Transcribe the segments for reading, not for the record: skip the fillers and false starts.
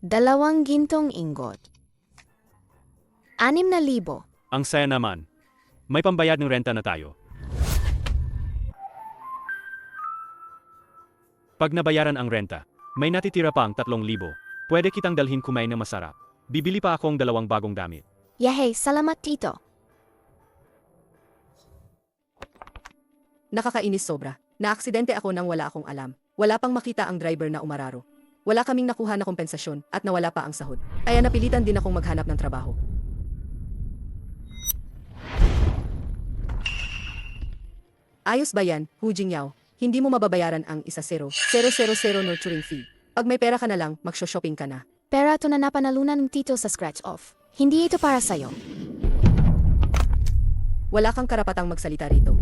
2 gintong ingot. 6,000. Ang saya naman. May pambayad ng renta na tayo. Pag nabayaran ang renta, may natitira pa ang 3,000. Pwede kitang dalhin kumain na masarap. Bibili pa akong 2 bagong damit. Yehey, salamat tito. Nakakainis sobra. Naaksidente ako nang wala akong alam. Wala pang makita ang driver na umararo. Wala kaming nakuha na kompensasyon at nawala pa ang sahod. Kaya napilitan din akong maghanap ng trabaho. Ayos ba yan, Hu Jingyao? Hindi mo mababayaran ang 1,000,000 nurturing fee. Pag may pera ka na lang, magsho-shopping ka na. Pera ito na napanalunan ng tito sa scratch-off. Hindi ito para sa'yo. Wala kang karapatang magsalita rito.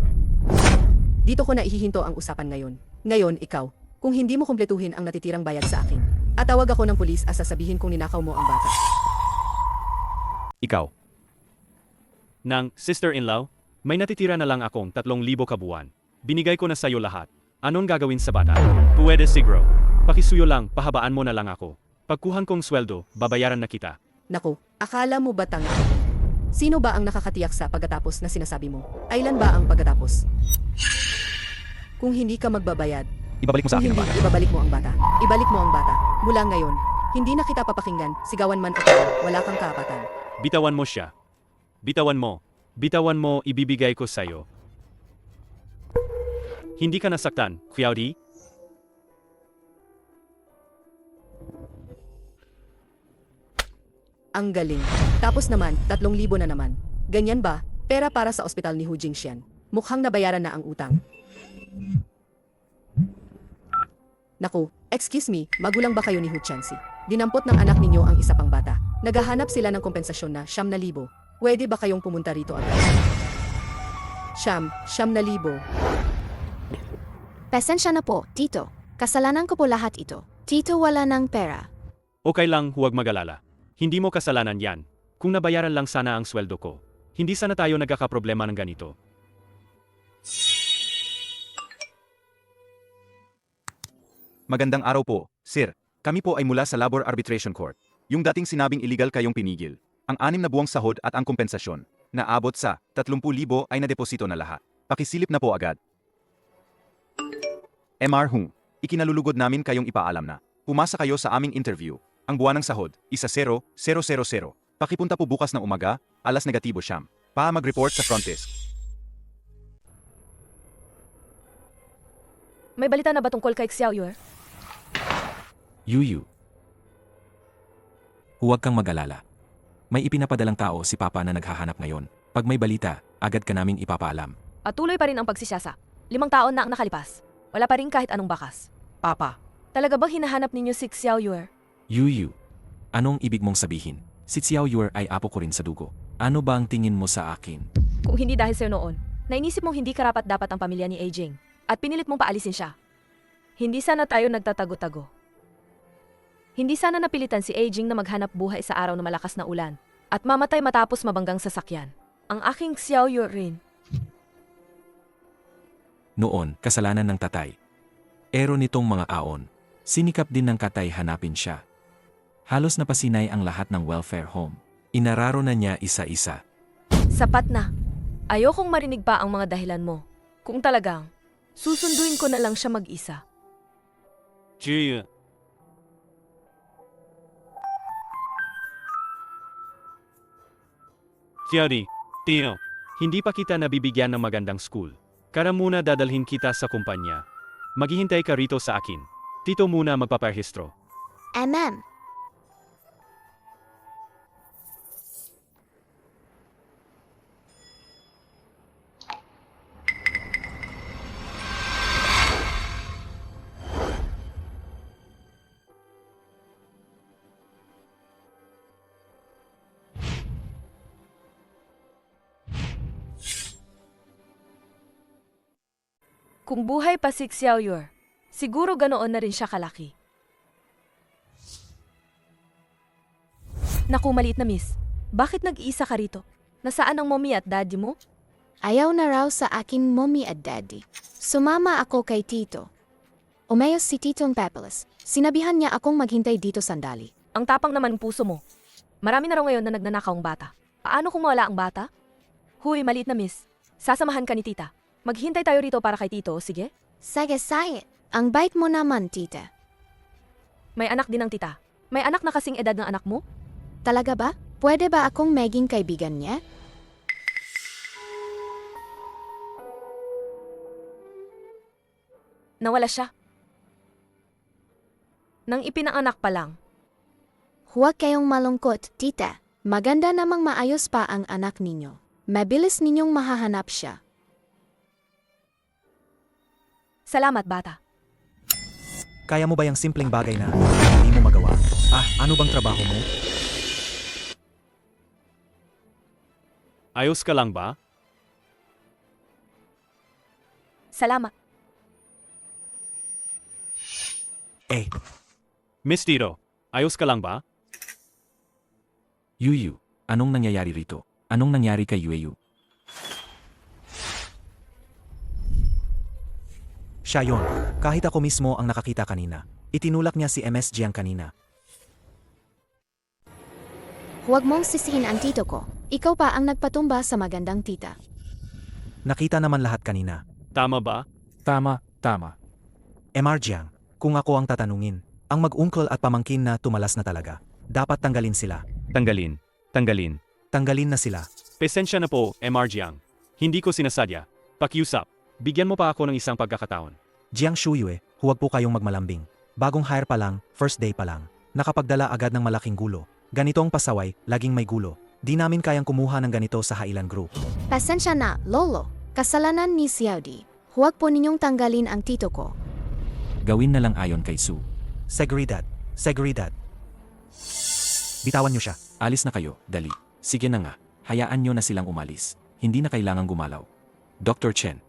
Dito ko na ihihinto ang usapan ngayon. Ngayon, ikaw, kung hindi mo kumpletuhin ang natitirang bayad sa akin, at tawag ako ng pulis at sasabihin kung ninakaw mo ang bata. Ikaw. Nang sister-in-law, may natitira na lang akong 3,000 kabuuan. Binigay ko na sa'yo lahat. Anong gagawin sa bata? Pwede siguro. Pakisuyo lang, pahabaan mo na lang ako. Pagkuhan kong sweldo, babayaran na kita. Naku, akala mo ba tanga? Sino ba ang nakakatiyak sa pagkatapos na sinasabi mo? Kailan ba ang pagkatapos? Kung hindi ka magbabayad, Ibabalik mo sa akin ang bata. ibabalik mo ang bata. Ibalik mo ang bata. Mula ngayon, hindi na kita papakinggan, sigawan man o tawa, wala kang karapatan. Bitawan mo siya. Bitawan mo. Bitawan mo, ibibigay ko sa'yo. Hindi ka nasaktan, Xiaodi? Ang galing. Tapos naman, 3,000 na naman. Ganyan ba? Pera para sa ospital ni Hu Jingxian. Mukhang nabayaran na ang utang. Naku, excuse me, magulang ba kayo ni Hu Chansi? Dinampot ng anak ninyo ang isa pang bata. Naghahanap sila ng kompensasyon na 9,000. Pwede ba kayong pumunta rito agad? 9,000. Pasensya na po, tito. Kasalanan ko po lahat ito. Tito, wala ng pera. Okay lang, huwag mag-alala. Hindi mo kasalanan yan. Kung nabayaran lang sana ang sweldo ko, hindi sana tayo nagkakaproblema ng ganito. Magandang araw po, sir. Kami po ay mula sa Labor Arbitration Court. Yung dating sinabing illegal kayong pinigil. Ang 6 na buwang sahod at ang kompensasyon, na abot sa 30,000 ay nadeposito na lahat. Pakisilip na po agad. MR Hung, ikinalulugod namin kayong ipaalam na. Pumasa kayo sa aming interview. Ang buwan ng sahod, 1,000,000. Pakipunta po bukas ng umaga, alas negatibo siyam. Mag-report sa front desk. May balita na ba tungkol kay Xiao Yue? Yuyu. Huwag kang mag-alala. May ipinapadalang tao si Papa na naghahanap ngayon. Pag may balita, agad ka naming ipapaalam. At tuloy pa rin ang pagsisiyasa. 5 taon na ang nakalipas. Wala pa rin kahit anong bakas. Papa, Talaga bang hinahanap ninyo si Xiao Yue? Yuyu. Anong ibig mong sabihin? Si Xiao Yue ay apo ko rin sa dugo. Ano ba ang tingin mo sa akin? Kung hindi dahil sa'yo noon, nainisip mong hindi karapat-dapat ang pamilya ni Ajing at pinilit mong paalisin siya. Hindi sana tayo nagtatago-tago. Hindi sana napilitan si Ajing na maghanap buhay sa araw na malakas na ulan at mamatay matapos mabanggang sasakyan. Ang aking Xiao Yue rin. Noon, kasalanan ng tatay. Ero nitong mga aon. Sinikap din ng katay hanapin siya. Halos napasinay ang lahat ng welfare home. Inararo na niya isa-isa. Sapat na. Ayokong marinig pa ang mga dahilan mo. Kung talagang, susunduin ko na lang siya mag-isa. Ji. Xiaodi, Tio, hindi pa kita nabibigyan ng magandang school. Kara muna dadalhin kita sa kumpanya. Maghihintay ka rito sa akin. Tito muna magpaparehistro. MM. Kung buhay pa si Xiao Yue, siguro ganoon na rin siya kalaki. Naku, maliit na miss. Bakit nag-iisa ka rito? Nasaan ang mommy at daddy mo? Ayaw na raw sa aking mommy at daddy. Sumama ako kay tito. Umayos si titong Papeles. Sinabihan niya akong maghintay dito sandali. Ang tapang naman ng puso mo. Marami na raw ngayon na nagnanakaw ang bata. Paano kung mawala ang bata? Huy, maliit na miss. Sasamahan ka ni tita. Maghintay tayo rito para kay tito, sige? Sige, sige. Ang bait mo naman, tita. May anak din ang tita. May anak na kasing edad ng anak mo? Talaga ba? Pwede ba akong maging kaibigan niya? Nawala siya. Nang ipinanganak pa lang. Huwag kayong malungkot, tita. Maganda namang maayos pa ang anak ninyo. Mabilis ninyong mahahanap siya. Salamat, bata. Kaya mo ba yung simpleng bagay na hindi mo magawa? Ano bang trabaho mo? Ayos ka lang ba? Salamat. Miss Tito, ayos ka lang ba? Yuyu, anong nangyayari rito? Anong nangyari kay Yuyu? Siya yon. Kahit ako mismo ang nakakita kanina. Itinulak niya si MS Jiang kanina. Huwag mong sisihin ang tito ko. Ikaw pa ang nagpatumba sa magandang tita. Nakita naman lahat kanina. Tama ba? Tama. MR Jiang, kung ako ang tatanungin, ang mag-ungkol at pamangkin na tumalas na talaga. Dapat tanggalin sila. Tanggalin. Tanggalin na sila. Pasensya na po, MR Jiang. Hindi ko sinasadya. Pakiusap. Bigyan mo pa ako ng isang pagkakataon. Jiang Shuyue, huwag po kayong magmalambing. Bagong hire pa lang, first day pa lang. Nakapagdala agad ng malaking gulo. Ganitong pasaway, laging may gulo. Di namin kayang kumuha ng ganito sa Hailan Group. Pasensya na, lolo. Kasalanan ni Xiaodi. Huwag po ninyong tanggalin ang tito ko. Gawin na lang ayon kay Su. Seguridad. Bitawan niyo siya. Alis na kayo, dali. Sige na nga, hayaan nyo na silang umalis. Hindi na kailangang gumalaw. Dr. Chen.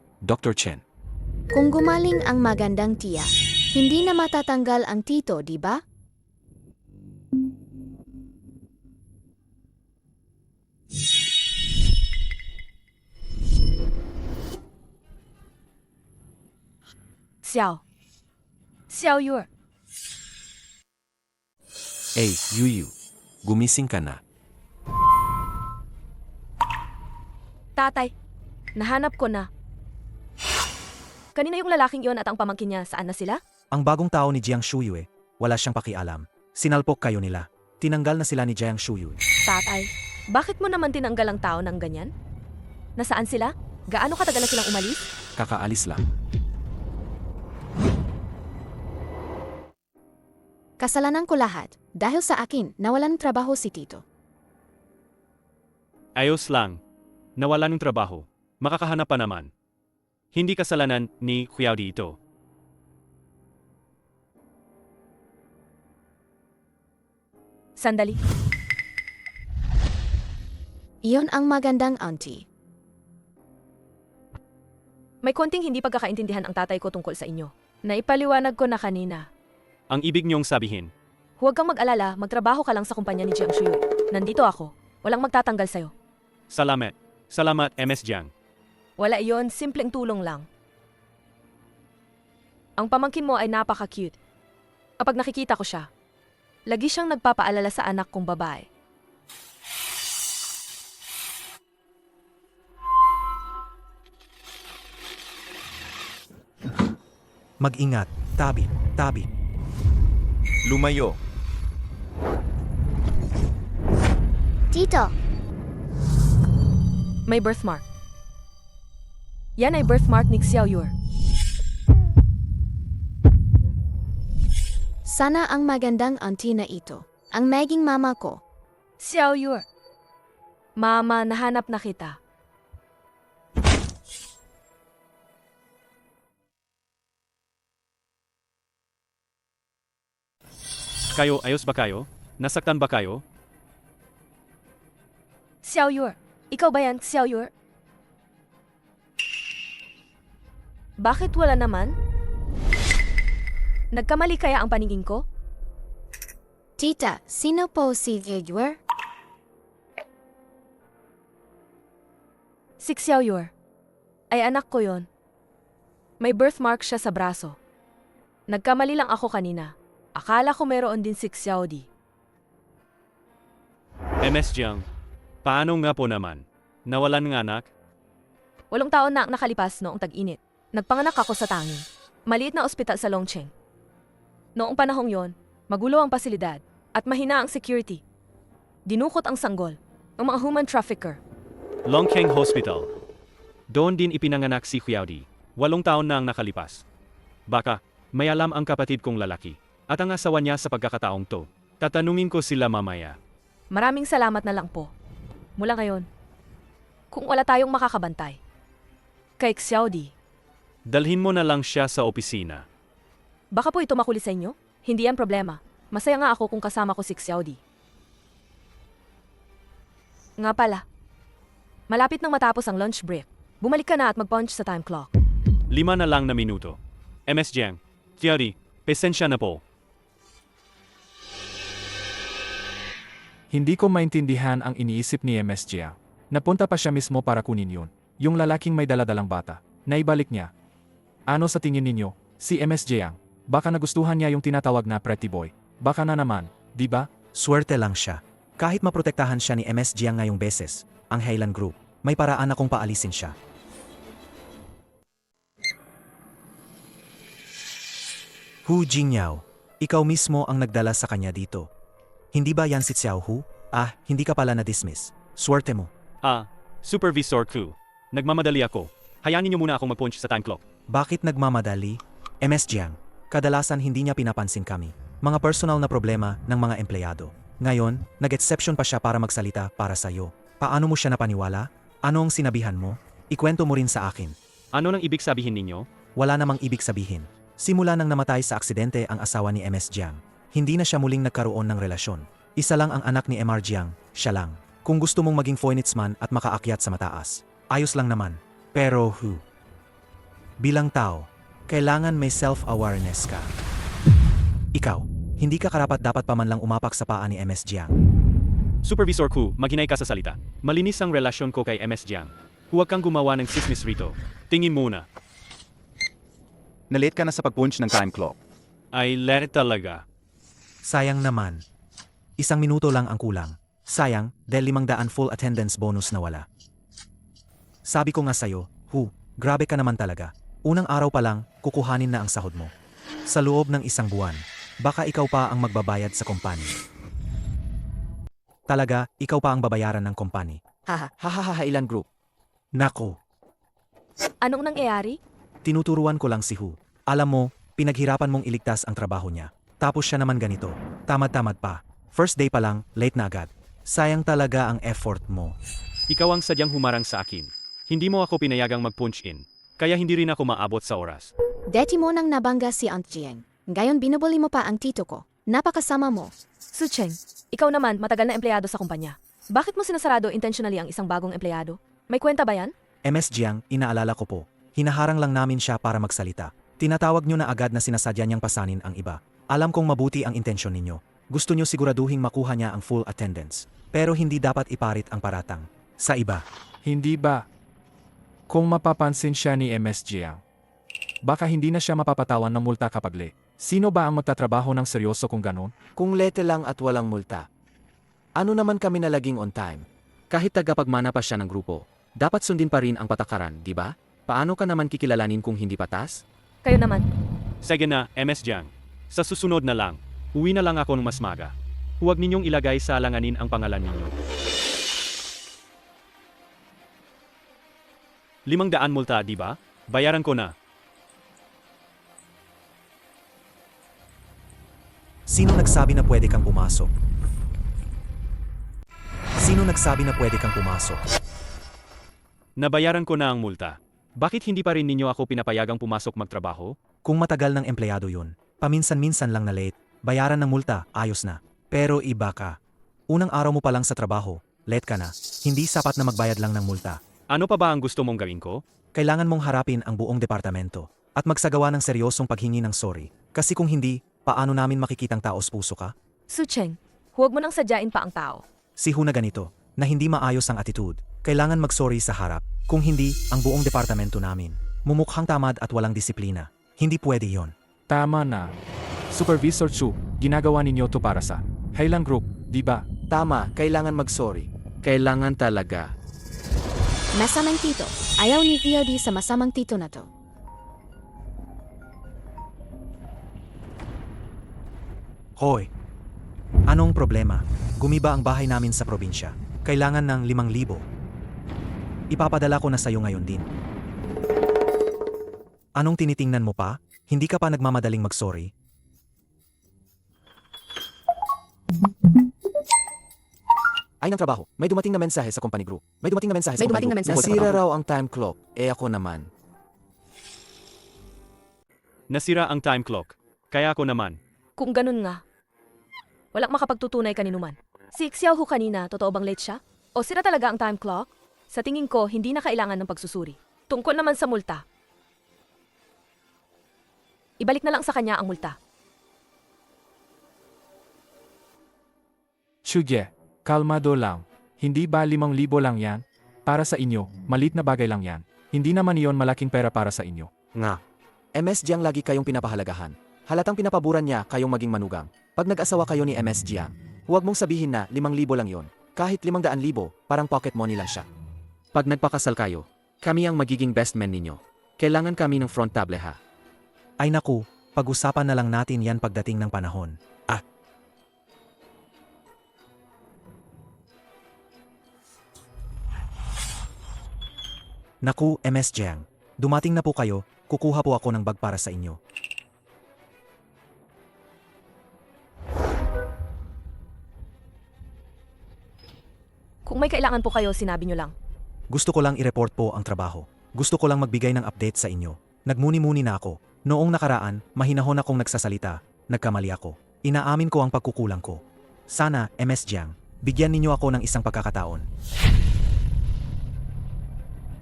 Kung gumaling ang magandang tiya, hindi na matatanggal ang tito, di ba? Xiao Yu. Yuyu, gumising ka na. Tatay, nahanap ko na. Kanina yung lalaking iyon at ang pamangkin niya, saan na sila? Ang bagong tao ni Jiang Shuyue, wala siyang pakialam. Sinalpok kayo nila. Tinanggal na sila ni Jiang Shuyue. Tatay, bakit mo naman tinanggal ang tao ng ganyan? Nasaan sila? Gaano katagal na silang umalis? Kakaalis lang. Kasalanan ko lahat. Dahil sa akin, nawalan ng trabaho si tito. Ayos lang. Nawalan ng trabaho. Makakahanap pa naman. Hindi kasalanan ni Xiaodi ito. Sandali. Iyon ang magandang auntie. May konting hindi pagkakaintindihan ang tatay ko tungkol sa inyo. Naipaliwanag ko na kanina. Ang ibig niyong sabihin, Huwag kang mag-alala, magtrabaho ka lang sa kumpanya ni Jiang Shuyue. Nandito ako. Walang magtatanggal sa'yo. Salamat MS Jiang. Wala iyon, simpleng tulong lang. Ang pamangkin mo ay napaka-cute. Kapag nakikita ko siya, lagi siyang nagpapaalala sa anak kong babae. Mag-ingat. Tabi. Lumayo. Tito, May birthmark. Yan ay birthmark ni Xiao Yu. sana ang magandang auntie na ito. Ang maging mama ko. Xiao Yu. Mama, nahanap na kita. Kayo, ayos ba kayo? Nasaktan ba kayo? Xiao Yu, ikaw ba yan, Xiao Yu? Bakit wala naman? Nagkamali kaya ang paningin ko? Tita, sino po si Yeyuer? Si Xiao Yu. Ay anak ko yon. May birthmark siya sa braso. Nagkamali lang ako kanina. Akala ko meron din si Xiaodi. MS Jiang, paano nga po naman? Nawalan ng anak? 8 taon na ang nakalipas noong tag-init. Nagpanganak ako sa tanging. Maliit na ospital sa Longcheng. Noong panahong yon, magulo ang pasilidad at mahina ang security. Dinukot ang sanggol, ang mga human trafficker. Longkeng Hospital. Doon din ipinanganak si Xiaodi. 8 taon na ang nakalipas. Baka, may alam ang kapatid kong lalaki at ang asawa niya sa pagkakataong to. Tatanungin ko sila mamaya. Maraming salamat na lang po. Mula ngayon, kung wala tayong makakabantay. Kay Xiaodi, Dalhin mo na lang siya sa opisina. baka po ito makuli sa inyo? Hindi yan problema. Masaya nga ako kung kasama ko si Xiaodi. Nga pala, malapit nang matapos ang lunch break. Bumalik ka na at mag-punch sa time clock. 5 na lang na minuto. MS Jiang, Xiaodi, pasensya na po. Hindi ko maintindihan ang iniisip ni MS Jiang. Napunta pa siya mismo para kunin yun. Yung lalaking may daladalang bata. Naibalik niya. Ano sa tingin ninyo? Si MS Jiang. Baka nagustuhan niya yung tinatawag na pretty boy. Baka na naman, di ba? Swerte lang siya. Kahit maprotektahan siya ni MS Jiang ngayong beses, ang Highland Group, may paraan akong paalisin siya. Hu Jingyao, ikaw mismo ang nagdala sa kanya dito. Hindi ba yan si Xiao Hu? Ah, hindi ka pala na-dismiss. Swerte mo. Supervisor Ku. Nagmamadali ako. Hayaan niyo muna akong mag-punch sa time clock. Bakit nagmamadali? MS Jiang, kadalasan hindi niya pinapansin kami. Mga personal na problema ng mga empleyado. Ngayon, nag-exception pa siya para magsalita para sa'yo. Paano mo siya napaniwala? Ano ang sinabihan mo? Ikwento mo rin sa akin. Ano nang ibig sabihin ninyo? Wala namang ibig sabihin. Simula nang namatay sa aksidente ang asawa ni MS Jiang, hindi na siya muling nagkaroon ng relasyon. Isa lang ang anak ni MR Jiang, siya lang. Kung gusto mong maging Phoenixman at makaakyat sa mataas, ayos lang naman. Pero bilang tao, kailangan may self-awareness ka. Ikaw, hindi ka karapat-dapat pa man lang umapak sa paa ni MS Jiang. Supervisor Ku, maghinay ka sa salita. Malinis ang relasyon ko kay MS Jiang. Huwag kang gumawa ng sismis rito. Tingin muna. Nalate ka na sa pag-punch ng time clock. Ay, let talaga. Sayang naman. 1 minuto lang ang kulang. Sayang, dahil 500 full attendance bonus na wala. Sabi ko nga sa'yo, grabe ka naman talaga. Unang araw pa lang, kukuhanin na ang sahod mo. Sa loob ng 1 buwan, baka ikaw pa ang magbabayad sa kompanya. Talaga, ikaw pa ang babayaran ng kompanya. Highland Group. Nako, Anong nangyayari? tinuturuan ko lang si Hu. Alam mo, pinaghirapan mong iligtas ang trabaho niya. Tapos siya naman ganito. Tamad-tamad pa. First day pa lang, late na agad. Sayang talaga ang effort mo. Ikaw ang sadyang humarang sa akin. Hindi mo ako pinayagang mag-punch in. Kaya hindi rin ako maabot sa oras. Deti mo nang nabangga si Aunt Jiang. Ngayon binubuli mo pa ang tito ko. Napakasama mo. Sucheng, ikaw naman matagal na empleyado sa kumpanya. Bakit mo sinasarado intentionally ang isang bagong empleyado? May kwenta ba yan? MS Jiang, inaalala ko po. Hinaharang lang namin siya para magsalita. Tinatawag niyo na agad na sinasadya niyang pasanin ang iba. Alam kong mabuti ang intensyon ninyo. Gusto niyo siguraduhing makuha niya ang full attendance. Pero hindi dapat iparit ang paratang. Sa iba. Hindi ba? Kung mapapansin siya ni MS Jiang, baka hindi na siya mapapatawan ng multa kapag late. Sino ba ang magtatrabaho ng seryoso kung ganon? Kung lete lang at walang multa. Ano naman kami na laging on time? Kahit tagapagmana pa siya ng grupo, dapat sundin pa rin ang patakaran, di ba? Paano ka naman kikilalanin kung hindi patas? Kayo naman. Sige na, MS Jiang. Sa susunod na lang, uwi na lang ako ng mas maga. Huwag ninyong ilagay sa alanganin ang pangalan ninyo. 500 multa, di ba? Bayaran ko na. Sino nagsabi na pwede kang pumasok? Sino nagsabi na pwede kang pumasok? Nabayaran ko na ang multa. Bakit hindi pa rin ninyo ako pinapayagang pumasok magtrabaho? Kung matagal ng empleyado yun, paminsan-minsan lang na late, bayaran ng multa, ayos na. Pero iba ka. Unang araw mo pa lang sa trabaho, late ka na. Hindi sapat na magbayad lang ng multa. Ano pa ba ang gusto mong gawin ko? Kailangan mong harapin ang buong departamento at magsagawa ng seryosong paghingi ng sorry. Kasi kung hindi, paano namin makikitang taos puso ka? Sucheng, huwag mo nang sadyain pa ang tao. Si Hu na ganito, na hindi maayos ang attitude, kailangan mag-sorry sa harap. Kung hindi, ang buong departamento namin. Mumukhang tamad at walang disiplina. Hindi pwede yon. Tama na. Supervisor Chu, ginagawa ninyo to para sa Highland Group, di ba? Tama, kailangan mag-sorry. Kailangan talaga. Masamang tito. Ayaw ni VOD sa masamang tito na to. Hoy! Anong problema? Gumiba ang bahay namin sa probinsya. Kailangan ng 5,000. Ipapadala ko na sa'yo ngayon din. Anong tinitingnan mo pa? Hindi ka pa nagmamadaling mag-sorry? Ay ng trabaho, may dumating na mensahe sa company group. May dumating na mensahe sa May company dumating na group. mensahe sa Nasira company raw ang time clock. Ako naman. Nasira ang time clock. Kaya ako naman. Kung ganun nga. Walang makapagtutunay kaninuman. Si Xiao Hu kanina, totoo bang late siya? O sira talaga ang time clock? Sa tingin ko, hindi na kailangan ng pagsusuri. Tungkol naman sa multa. Ibalik na lang sa kanya ang multa. Shugye, kalmado lang. Hindi ba 5,000 lang yan? Para sa inyo, malit na bagay lang yan. Hindi naman iyon malaking pera para sa inyo. Nga. MS Jiang lagi kayong pinapahalagahan. Halatang pinapaboran niya kayong maging manugang. Pag nag-asawa kayo ni MS Jiang, huwag mong sabihin na 5,000 lang yon. Kahit 500,000, parang pocket money lang siya. Pag nagpakasal kayo, kami ang magiging best man ninyo. Kailangan kami ng front table ha. Ay naku, pag-usapan na lang natin yan pagdating ng panahon. Naku, MS Jiang. Dumating na po kayo, kukuha po ako ng bag para sa inyo. Kung may kailangan po kayo, sinabi nyo lang. Gusto ko lang i-report po ang trabaho. Gusto ko lang magbigay ng update sa inyo. Nagmuni-muni na ako. Noong nakaraan, mahinahon akong nagsasalita. Nagkamali ako. Inaamin ko ang pagkukulang ko. Sana, MS Jiang, bigyan ninyo ako ng isang pagkakataon.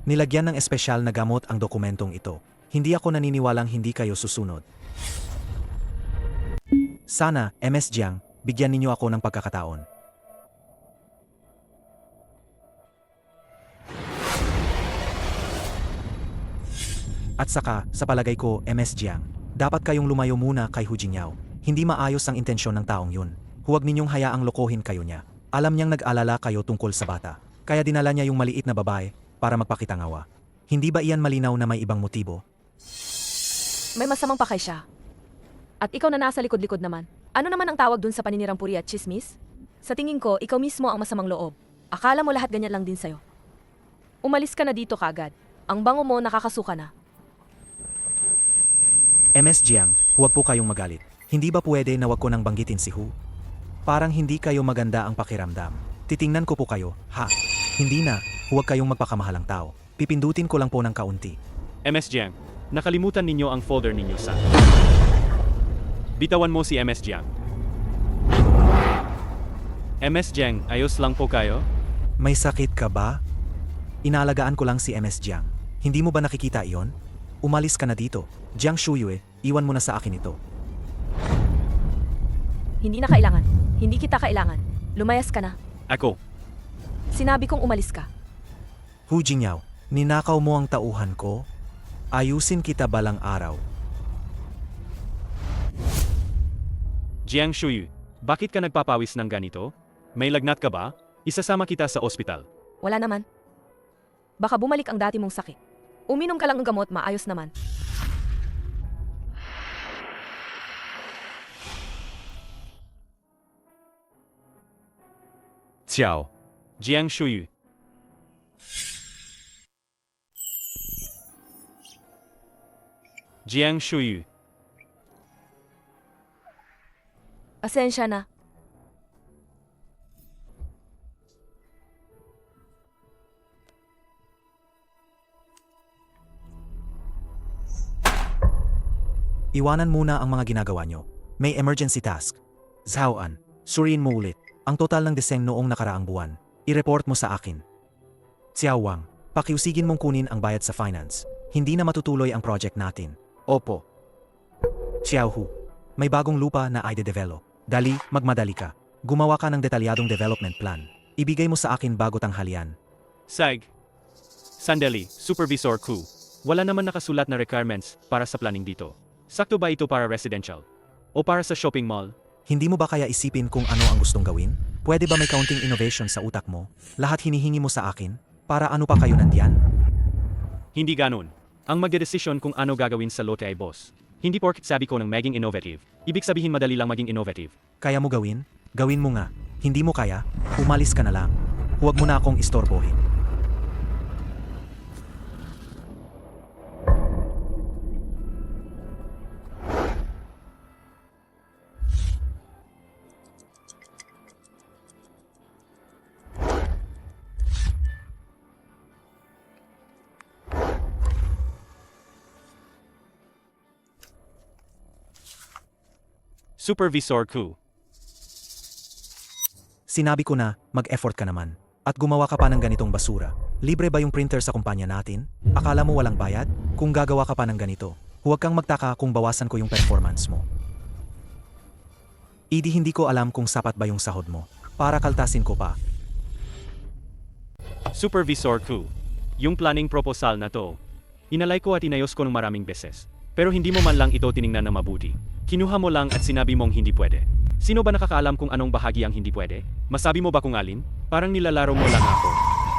Nilagyan ng espesyal na gamot ang dokumentong ito. Hindi ako naniniwalang hindi kayo susunod. Sana, MS Jiang, bigyan ninyo ako ng pagkakataon. At saka, sa palagay ko, MS Jiang, dapat kayong lumayo muna kay Hu Jingyao. Hindi maayos ang intensyon ng taong yun. Huwag ninyong hayaang lokohin kayo niya. Alam niyang nag-alala kayo tungkol sa bata. Kaya dinala niya yung maliit na babae para magpakitangawa. Hindi ba iyan malinaw na may ibang motibo? May masamang pakay siya. At ikaw na nasa likod-likod naman. Ano naman ang tawag dun sa paninirang puri at chismis? Sa tingin ko, ikaw mismo ang masamang loob. Akala mo lahat ganyan lang din sa'yo. Umalis ka na dito kagad. Ang bango mo nakakasuka na. MS Jiang, huwag po kayong magalit. Hindi ba pwede na wag ko nang banggitin si Hu? Parang hindi kayo maganda ang pakiramdam. Titingnan ko po kayo, ha? Hindi na, huwag kayong magpakamahalang tao. Pipindutin ko lang po ng kaunti. MS Jiang, nakalimutan ninyo ang folder ninyo sa... Bitawan mo si MS Jiang. MS Jiang, ayos lang po kayo? May sakit ka ba? Inaalagaan ko lang si MS Jiang. Hindi mo ba nakikita iyon? Umalis ka na dito. Jiang Shuyue, iwan mo na sa akin ito. Hindi na kailangan. Hindi kita kailangan. Lumayas ka na. Ako. Sinabi kong umalis ka. Hu Jingyao, ninakaw mo ang tauhan ko? Ayusin kita balang araw. Jiang Shuyu, bakit ka nagpapawis ng ganito? May lagnat ka ba? Isasama kita sa ospital. Wala naman. Baka bumalik ang dati mong sakit. Uminom ka lang ng gamot, maayos naman. Xiao. Jiang Shuyu. Jiang Shuyu. Asensya na. Iwanan muna ang mga ginagawa nyo. May emergency task. Zhaoan, suriin mo ulit ang total ng deseng noong nakaraang buwan. I-report mo sa akin. Xiao Wang, pakiusigin mong kunin ang bayad sa finance. Hindi na matutuloy ang project natin. Opo. Xiao Hu, may bagong lupa na i-develop. Dali, magmadali ka. Gumawa ka ng detalyadong development plan. Ibigay mo sa akin bago tanghalian. Sag. Sandali, Supervisor Ku. Wala naman nakasulat na requirements para sa planning dito. Sakto ba ito para residential? O para sa shopping mall? Hindi mo ba kaya isipin kung ano ang gustong gawin? Pwede ba may counting innovation sa utak mo? Lahat hinihingi mo sa akin? Para ano pa kayo nandiyan? Hindi ganun. Ang magdedesisyon kung ano gagawin sa lote ay boss. Hindi porket sabi ko ng maging innovative, ibig sabihin madali lang maging innovative. Kaya mo gawin? Gawin mo nga. Hindi mo kaya? Umalis ka na lang. Huwag mo na akong istorbohin. Supervisor Ku. Sinabi ko na, mag-effort ka naman. At gumawa ka pa ng ganitong basura. Libre ba yung printer sa kumpanya natin? Akala mo walang bayad? Kung gagawa ka pa ng ganito, huwag kang magtaka kung bawasan ko yung performance mo. Hindi ko alam kung sapat ba yung sahod mo. Para kaltasin ko pa. Supervisor Ku. Yung planning proposal na to, inalay ko at inayos ko ng maraming beses. Pero hindi mo man lang ito tiningnan na mabuti. Kinuha mo lang at sinabi mong hindi pwede. Sino ba nakakaalam kung anong bahagi ang hindi pwede? Masabi mo ba kung alin? Parang nilalaro mo lang ako.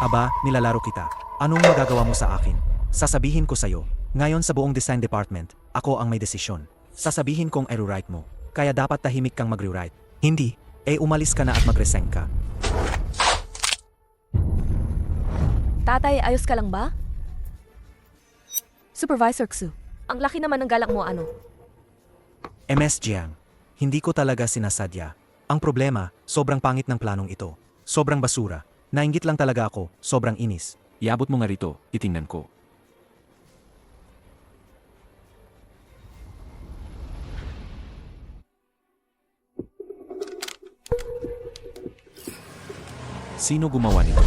Aba, nilalaro kita. Anong magagawa mo sa akin? Sasabihin ko sa'yo, ngayon sa buong design department, ako ang may desisyon. Sasabihin kong i-rewrite mo. Kaya dapat tahimik kang mag-rewrite. Hindi, umalis ka na at mag-resign ka. Tatay, ayos ka lang ba? Supervisor Xu, ang laki naman ng galak mo ano? MS Jiang, hindi ko talaga sinasadya. Ang problema, sobrang pangit ng planong ito. Sobrang basura. Nainggit lang talaga ako, sobrang inis. Iabot mo nga rito, titingnan ko. Sino gumawa nito?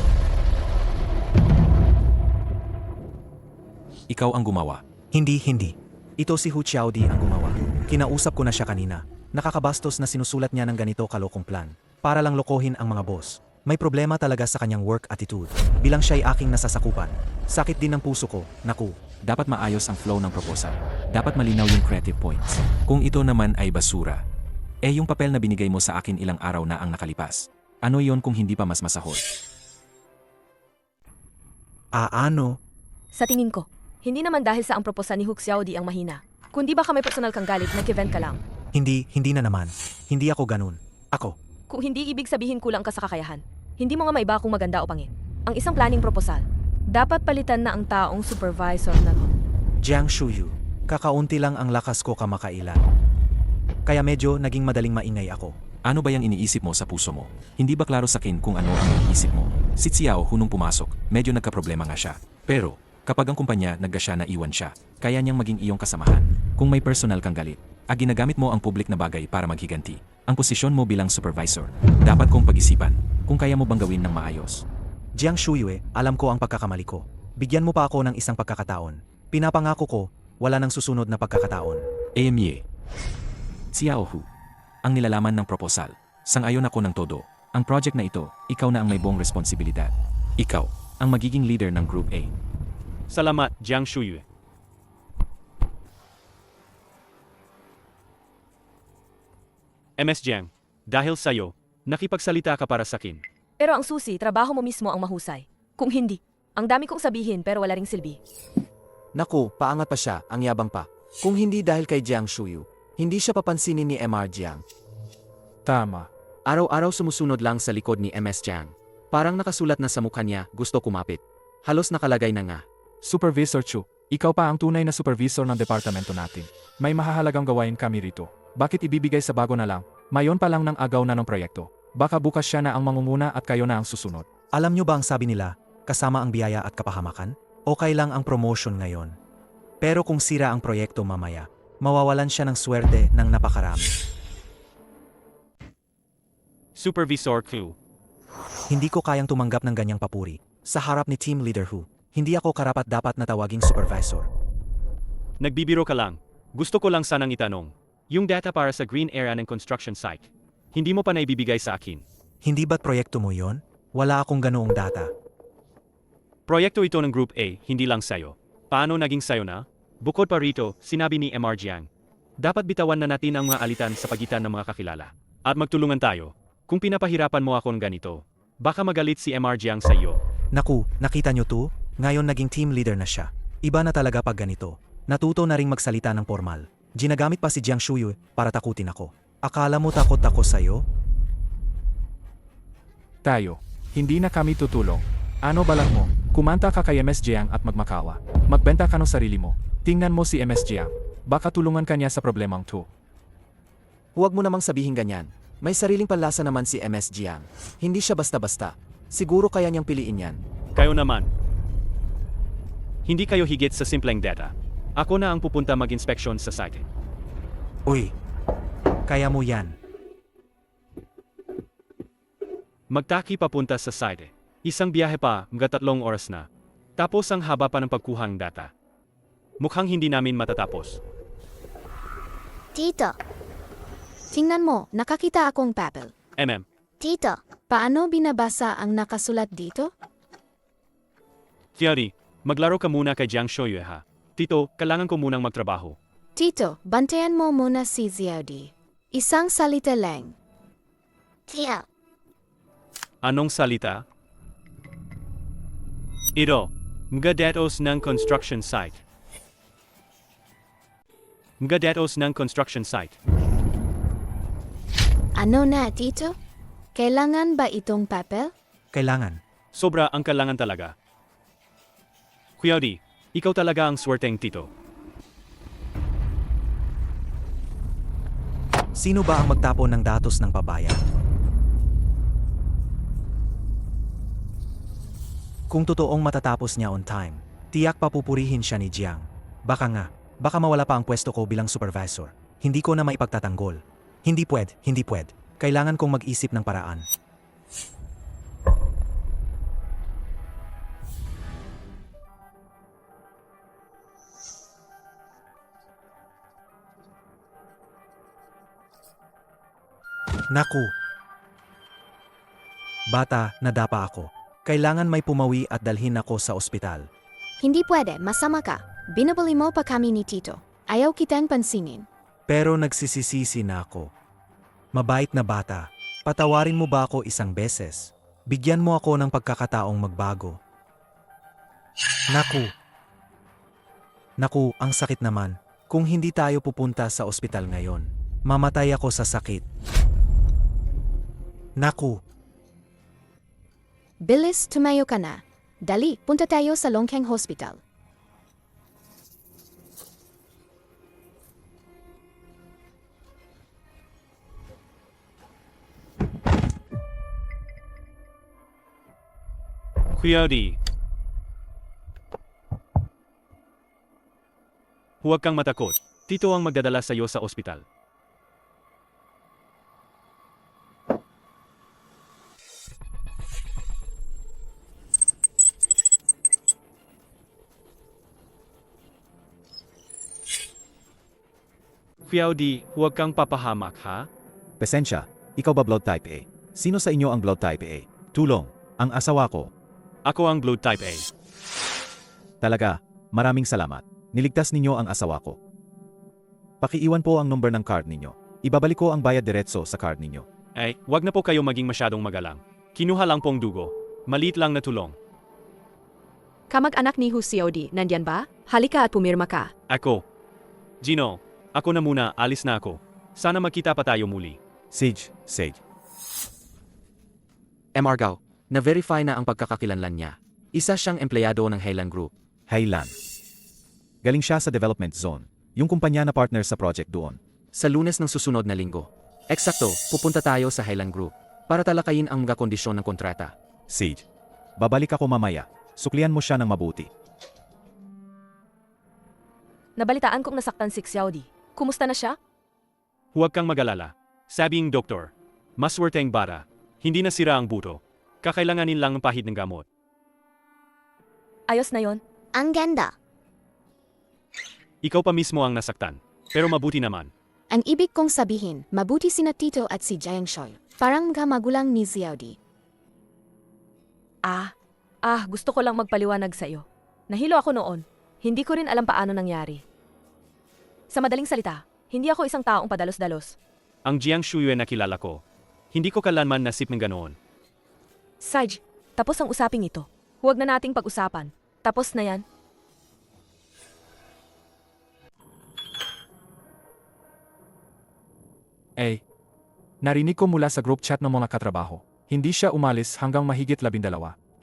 Ikaw ang gumawa. Hindi. Ito si Hu Xiaodi ang gumawa. Kinausap ko na siya kanina. Nakakabastos na sinusulat niya ng ganito kalokong plan. Para lang lokohin ang mga boss. May problema talaga sa kanyang work attitude. Bilang siya'y aking nasasakupan. Sakit din ng puso ko, naku. Dapat maayos ang flow ng proposal. Dapat malinaw yung creative points. Kung ito naman ay basura, yung papel na binigay mo sa akin ilang araw na ang nakalipas. Ano yon kung hindi pa mas masahol? Ano? Sa tingin ko, hindi naman dahil sa ang proposal ni Hu Xiaodi ang mahina. Kundi baka may personal kang galit, nag-event ka lang. Hindi na naman. Hindi ako ganun. Ako. Kung hindi ibig sabihin kulang ka sa kakayahan, hindi mo nga maiba kung maganda o pangit. Ang isang planning proposal, dapat palitan na ang taong supervisor na to. Jiang Shuyu, kakaunti lang ang lakas ko kamakailan. Kaya medyo naging madaling maingay ako. Ano ba yung iniisip mo sa puso mo? Hindi ba klaro sa akin kung ano ang iniisip mo? Si Xiao hunong pumasok, medyo nagkaproblema nga siya. Pero, kapag ang kumpanya naggasya na iwan siya, kaya niyang maging iyong kasamahan. Kung may personal kang galit, ginagamit mo ang public na bagay para maghiganti. Ang posisyon mo bilang supervisor, dapat kong pag-isipan kung kaya mo bang gawin ng maayos. Jiang Shuyu, alam ko ang pagkakamali ko. Bigyan mo pa ako ng isang pagkakataon. Pinapangako ko, wala nang susunod na pagkakataon. AMYE. Xiao Hu. Ang nilalaman ng proposal. Sang-ayon ako ng todo. Ang project na ito, ikaw na ang may buong responsibilidad. Ikaw, ang magiging leader ng Group A. Salamat, Jiang Shuyu. MS Jiang, dahil sa'yo, nakipagsalita ka para sakin. Pero ang susi, trabaho mo mismo ang mahusay. Kung hindi, ang dami kong sabihin pero wala ring silbi. Naku, paangat pa siya, ang yabang pa. Kung hindi dahil kay Jiang Shuyu, hindi siya papansinin ni MR Jiang. Tama. Araw-araw sumusunod lang sa likod ni MS Jiang. Parang nakasulat na sa mukha niya, gusto kumapit. Halos nakalagay na nga. Supervisor Chu, ikaw pa ang tunay na supervisor ng departamento natin. May mahahalagang gawain kami rito. Bakit ibibigay sa bago na lang? Mayon pa lang ng agaw na ng proyekto. Baka bukas siya na ang mangunguna at kayo na ang susunod. Alam nyo ba ang sabi nila, kasama ang biyaya at kapahamakan? Okay lang ang promotion ngayon. Pero kung sira ang proyekto mamaya, mawawalan siya ng swerte ng napakarami. Supervisor Ku. Hindi ko kayang tumanggap ng ganyang papuri. Sa harap ni Team Leader Hu, hindi ako karapat-dapat na tawaging supervisor. Nagbibiro ka lang. Gusto ko lang sanang itanong. Yung data para sa green area ng construction site, hindi mo pa naibibigay sa akin. Hindi ba't proyekto mo yon? Wala akong ganoong data. Proyekto ito ng Group A, hindi lang sayo. Paano naging sayo na? Bukod pa rito, sinabi ni MR Jiang. Dapat bitawan na natin ang mga alitan sa pagitan ng mga kakilala. At magtulungan tayo. Kung pinapahirapan mo akong ganito, baka magalit si MR Jiang sa iyo. Naku, nakita nyo to? Ngayon naging team leader na siya. Iba na talaga pag ganito. Natuto na ring magsalita ng formal. Ginagamit pa si Jiang Shuyu para takutin ako. Akala mo takot ako sa'yo? Tayo, hindi na kami tutulong. Ano balak mo? Kumanta ka kay MS Jiang at magmakawa. Magbenta ka ng sarili mo. Tingnan mo si MS Jiang. Baka tulungan ka niya sa problemang to. Huwag mo namang sabihin ganyan. May sariling panlasa naman si MS Jiang. Hindi siya basta-basta. Siguro kaya niyang piliin yan. Kayo naman. Hindi kayo higit sa simpleng data. Ako na ang pupunta mag-inspeksyon sa site. Uy, kaya mo yan. Magtaki papunta sa site. Isang biyahe pa, mga 3 oras na. Tapos ang haba pa ng pagkuha ng data. Mukhang hindi namin matatapos. Tito. Tingnan mo, nakakita akong papel. Tito, paano binabasa ang nakasulat dito? Theory, maglaro ka muna kay Jiang Shuyu ha. Tito, kailangan ko munang magtrabaho. Tito, bantayan mo muna si Xiaodi. Isang salita lang. Tio. Anong salita? Ito, mga datos ng construction site. Mga datos ng construction site. Ano na, Tito? Kailangan ba itong papel? Kailangan. Sobra ang kailangan talaga. Kuya Di, ikaw talaga ang swerteng Tito. Sino ba ang magtapon ng datos ng pabayan? Kung totoong matatapos niya on time, tiyak papupurihin siya ni Jiang. Baka mawala pa ang pwesto ko bilang supervisor. Hindi ko na maipagtatanggol. Hindi pwede. Kailangan kong mag-isip ng paraan. Naku! Bata, nadapa ako. Kailangan may pumawi at dalhin ako sa ospital. Hindi pwede, masama ka. Binabali mo pa kami ni Tito. Ayaw kitang pansinin. Pero nagsisisisi na ako. Mabait na bata, patawarin mo ba ako isang beses? Bigyan mo ako ng pagkakataong magbago. Naku, ang sakit naman. Kung hindi tayo pupunta sa ospital ngayon, mamatay ako sa sakit. Naku! Bilis, tumayo ka na. Dali, punta tayo sa Longkeng Hospital. Kuya Di, huwag kang matakot. Tito ang magdadala sa iyo sa ospital. Kuya Di, huwag kang papahamak ha? Pasensya, ikaw ba blood type A? Sino sa inyo ang blood type A? Tulong, ang asawa ko. Ako ang blood type A. Talaga, maraming salamat. Niligtas ninyo ang asawa ko. Pakiiwan po ang number ng card ninyo. Ibabalik ko ang bayad diretso sa card ninyo. Wag na po kayo maging masyadong magalang. Kinuha lang pong dugo. Maliit lang na tulong. Kamag-anak ni Hu Xiaodi, nandyan ba? Halika at pumirma ka. Ako. Gino, ako na muna, alis na ako. Sana magkita pa tayo muli. Sage. MR Gao, na-verify na ang pagkakakilanlan niya. Isa siyang empleyado ng Highland Group. Highland. Galing siya sa development zone. Yung kumpanya na partner sa project doon. Sa Lunes ng susunod na linggo. Eksakto, pupunta tayo sa Highland Group para talakayin ang mga kondisyon ng kontrata. Sage. Babalik ako mamaya. Suklian mo siya ng mabuti. Nabalitaan kong nasaktan si Xiaodi. Kumusta na siya? Huwag kang mag-alala. Sabing doktor, maswerteng bata. Hindi na sira ang buto. Kakailanganin lang ng pahid ng gamot. Ayos na yon. Ang ganda. Ikaw pa mismo ang nasaktan. Pero mabuti naman. Ang ibig kong sabihin, mabuti sina Tito at si Jiang Shuyu. Parang mga magulang ni Xiaodi. Gusto ko lang magpaliwanag sa iyo. Nahilo ako noon. Hindi ko rin alam paano nangyari. Sa madaling salita, hindi ako isang taong padalos-dalos. Ang Jiang Shuyue na kilala ko. Hindi ko kailanman nasip ng ganoon. Saj, tapos ang usaping ito. Huwag na nating pag-usapan. Tapos na yan. Narinig ko mula sa group chat ng mga katrabaho. Hindi siya umalis hanggang mahigit 12.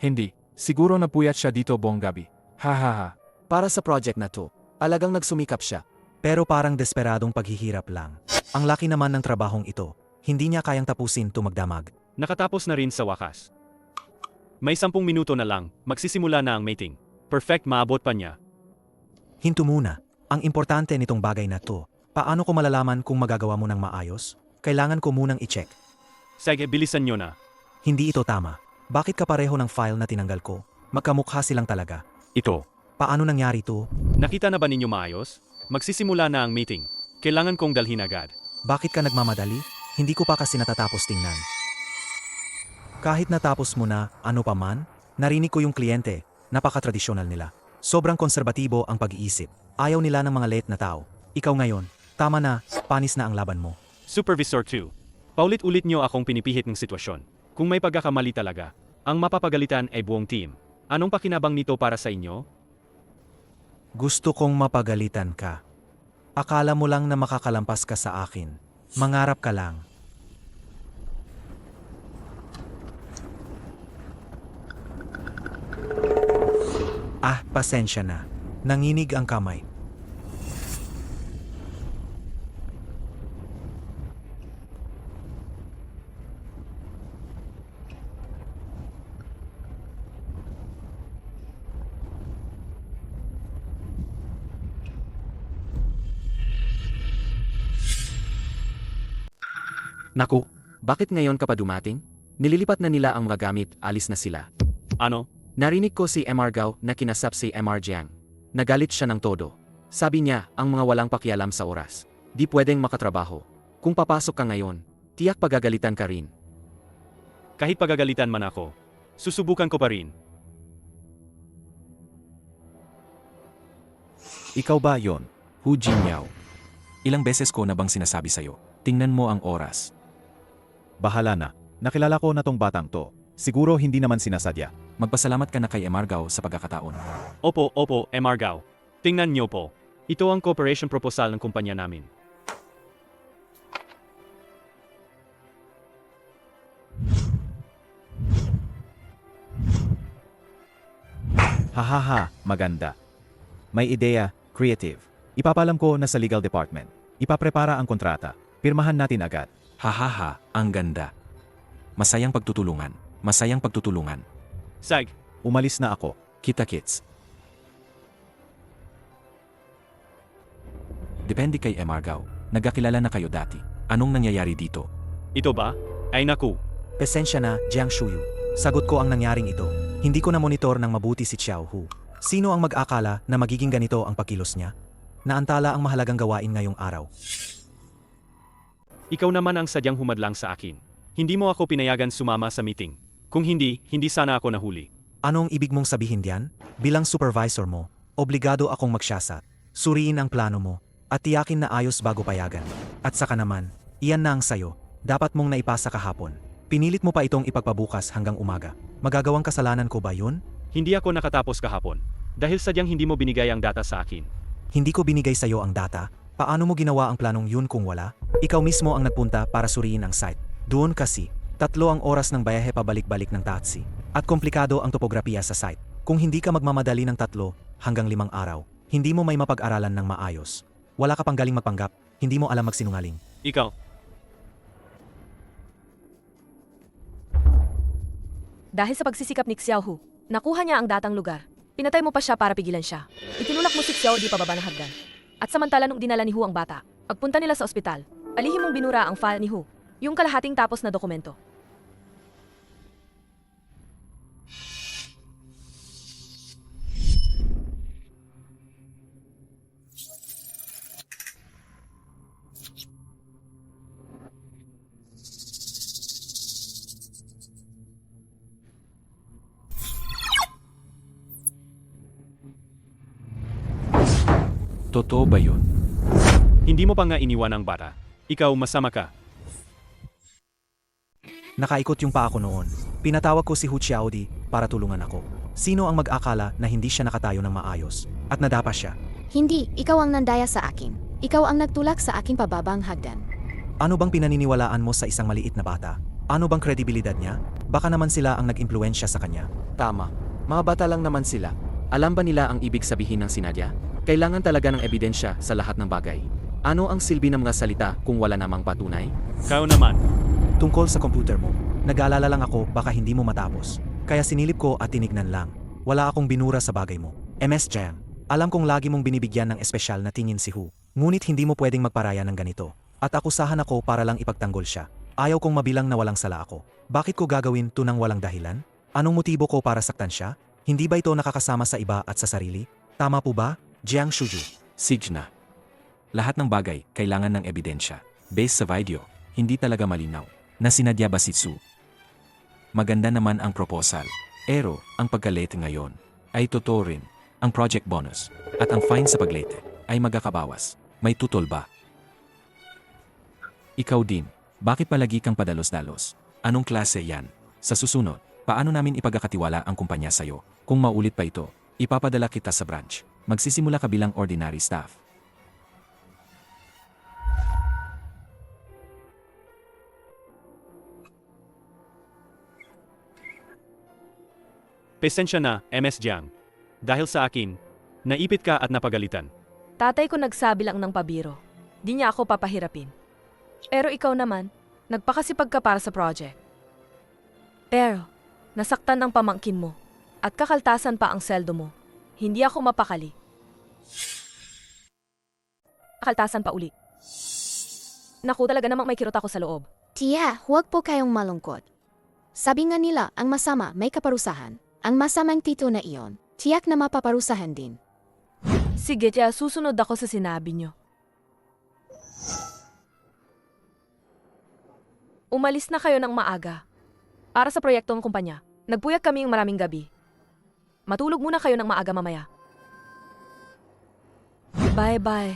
Hindi. Siguro napuyat siya dito buong gabi. Hahaha. Para sa project na to, alagang nagsumikap siya. Pero parang desperadong paghihirap lang. Ang laki naman ng trabahong ito. Hindi niya kayang tapusin to magdamag. Nakatapos na rin sa wakas. May 10 minuto na lang, magsisimula na ang meeting. Perfect, maabot pa niya. Hinto muna. Ang importante nitong bagay na to, paano ko malalaman kung magagawa mo ng maayos? Kailangan ko munang i-check. Sige, bilisan nyo na. Hindi ito tama. Bakit kapareho ng file na tinanggal ko? Magkamukha silang talaga. Ito. Paano nangyari to? Nakita na ba ninyo maayos? Magsisimula na ang meeting. Kailangan kong dalhin agad. Bakit ka nagmamadali? Hindi ko pa kasi natatapos tingnan. Kahit natapos mo na, ano pa man, narinig ko yung kliyente, napaka-tradisyonal nila. Sobrang konserbatibo ang pag-iisip. Ayaw nila ng mga late na tao. Ikaw ngayon, tama na, panis na ang laban mo. Supervisor 2. Paulit-ulit nyo akong pinipihit ng sitwasyon. Kung may pagkakamali talaga, ang mapapagalitan ay buong team. Anong pakinabang nito para sa inyo? Gusto kong mapagalitan ka. Akala mo lang na makakalampas ka sa akin. Mangarap ka lang. Pasensya na. Nanginig ang kamay. Naku, bakit ngayon ka pa dumating? Nililipat na nila ang mga gamit, alis na sila. Ano? Narinig ko si MR Gao na kinasap si MR Jiang. Nagalit siya ng todo. Sabi niya, ang mga walang pakialam sa oras. Di pwedeng makatrabaho. Kung papasok ka ngayon, tiyak pagagalitan ka rin. Kahit pagagalitan man ako, susubukan ko pa rin. Ikaw ba yon? Hu Jingyao. Ilang beses ko na bang sinasabi sa'yo, tingnan mo ang oras. Bahala na. Nakilala ko na tong batang to. Siguro hindi naman sinasadya. Magpasalamat ka na kay MR Gao sa pagkakataon. Opo, MR Gao. Tingnan niyo po. Ito ang cooperation proposal ng kumpanya namin. Hahaha, maganda. May ideya, creative. Ipapalam ko na sa legal department. Ipaprepara ang kontrata. Pirmahan natin agad. Hahaha, ang ganda. Masayang pagtutulungan. Masayang pagtutulungan. Sag, Umalis na ako. Kita-kits. Depende kay MR Gao. Nagkakilala na kayo dati. Anong nangyayari dito? ito ba? Ay naku. Pasensya na, Jiang Shuyu. Sagot ko ang nangyaring ito. Hindi ko na monitor ng mabuti si Xiao Hu. Sino ang mag-akala na magiging ganito ang pakilos niya? Naantala ang mahalagang gawain ngayong araw. Ikaw naman ang sadyang humadlang sa akin. Hindi mo ako pinayagan sumama sa meeting. Kung hindi, hindi sana ako nahuli. Anong ibig mong sabihin diyan? Bilang supervisor mo, obligado akong magsiyasat. Suriin ang plano mo, at tiyakin na ayos bago payagan. At saka naman, iyan na ang sayo. Dapat mong naipasa kahapon. Pinilit mo pa itong ipagpabukas hanggang umaga. Magagawang kasalanan ko ba yun? Hindi ako nakatapos kahapon. Dahil sadyang hindi mo binigay ang data sa akin. Hindi ko binigay sa'yo ang data. Paano mo ginawa ang planong yun kung wala? Ikaw mismo ang nagpunta para suriin ang site. Doon kasi, 3 ang oras ng bayahe pabalik-balik ng taxi. At komplikado ang topografiya sa site. Kung hindi ka magmamadali ng 3 hanggang 5 araw, hindi mo may mapag-aralan ng maayos. Wala ka pang galing magpanggap, hindi mo alam magsinungaling. Ikaw, Dahil sa pagsisikap ni Xiao Hu, nakuha niya ang datang lugar. Pinatay mo pa siya para pigilan siya. Itinulak mo si Xiao di pababa ng hagdan. At samantala nung dinala ni Hu ang bata, pagpunta nila sa ospital, alihim mong binura ang file ni Hu, yung kalahating tapos na dokumento. Totoo ba yun? hindi mo pa nga iniwan ang bata. Ikaw masama ka. Nakaikot yung paa ko noon. Pinatawag ko si Hu Xiaodi para tulungan ako. Sino ang mag-akala na hindi siya nakatayo ng maayos? At nadapa siya. Hindi, ikaw ang nandaya sa akin. Ikaw ang nagtulak sa aking pababang hagdan. Ano bang pinaniniwalaan mo sa isang maliit na bata? Ano bang kredibilidad niya? Baka naman sila ang nag-impluensya sa kanya. Tama. Mga bata lang naman sila. Alam ba nila ang ibig sabihin ng sinadya? Kailangan talaga ng ebidensya sa lahat ng bagay. Ano ang silbi ng mga salita kung wala namang patunay? Kau naman. Tungkol sa computer mo, nag-aalala lang ako baka hindi mo matapos. Kaya sinilip ko at tinignan lang. Wala akong binura sa bagay mo. MS Jiang, alam kong lagi mong binibigyan ng espesyal na tingin si Hu. Ngunit hindi mo pwedeng magparaya ng ganito. At akusahan ako para lang ipagtanggol siya. Ayaw kong mabilang na walang sala ako. Bakit ko gagawin to nang walang dahilan? Anong motibo ko para saktan siya? Hindi ba ito nakakasama sa iba at sa sarili? Tama po ba, Jiang Shuju? Signa. Lahat ng bagay kailangan ng ebidensya. Based sa video, hindi talaga malinaw na sinadya ba si Su. Maganda naman ang proposal. Pero, ang pagkalete ngayon ay totoo rin. Ang project bonus at ang fine sa paglete ay magkakabawas. May tutol ba? Ikaw din, bakit palagi kang padalos-dalos? Anong klase yan? Sa susunod, paano namin ipagkakatiwala ang kumpanya sa'yo? Kung maulit pa ito, ipapadala kita sa branch. Magsisimula ka bilang ordinary staff. Pesensya na, MS Jiang. Dahil sa akin, naipit ka at napagalitan. Tatay ko nagsabi lang ng pabiro. Di niya ako papahirapin. Pero ikaw naman, nagpakasipag ka para sa project. Pero, nasaktan ang pamangkin mo at kakaltasan pa ang seldo mo. Hindi ako mapakali. Kakaltasan pa uli. Naku, talaga namang may kirot ako sa loob. Tiya, huwag po kayong malungkot. Sabi nga nila, ang masama may kaparusahan. Ang masamang tito na iyon, tiyak na mapaparusahan din. Sige, tiya, susunod ako sa sinabi niyo. Umalis na kayo ng maaga. Para sa proyektong kumpanya, nagpuyat kami yung maraming gabi. Matulog muna kayo ng maaga mamaya. Bye-bye.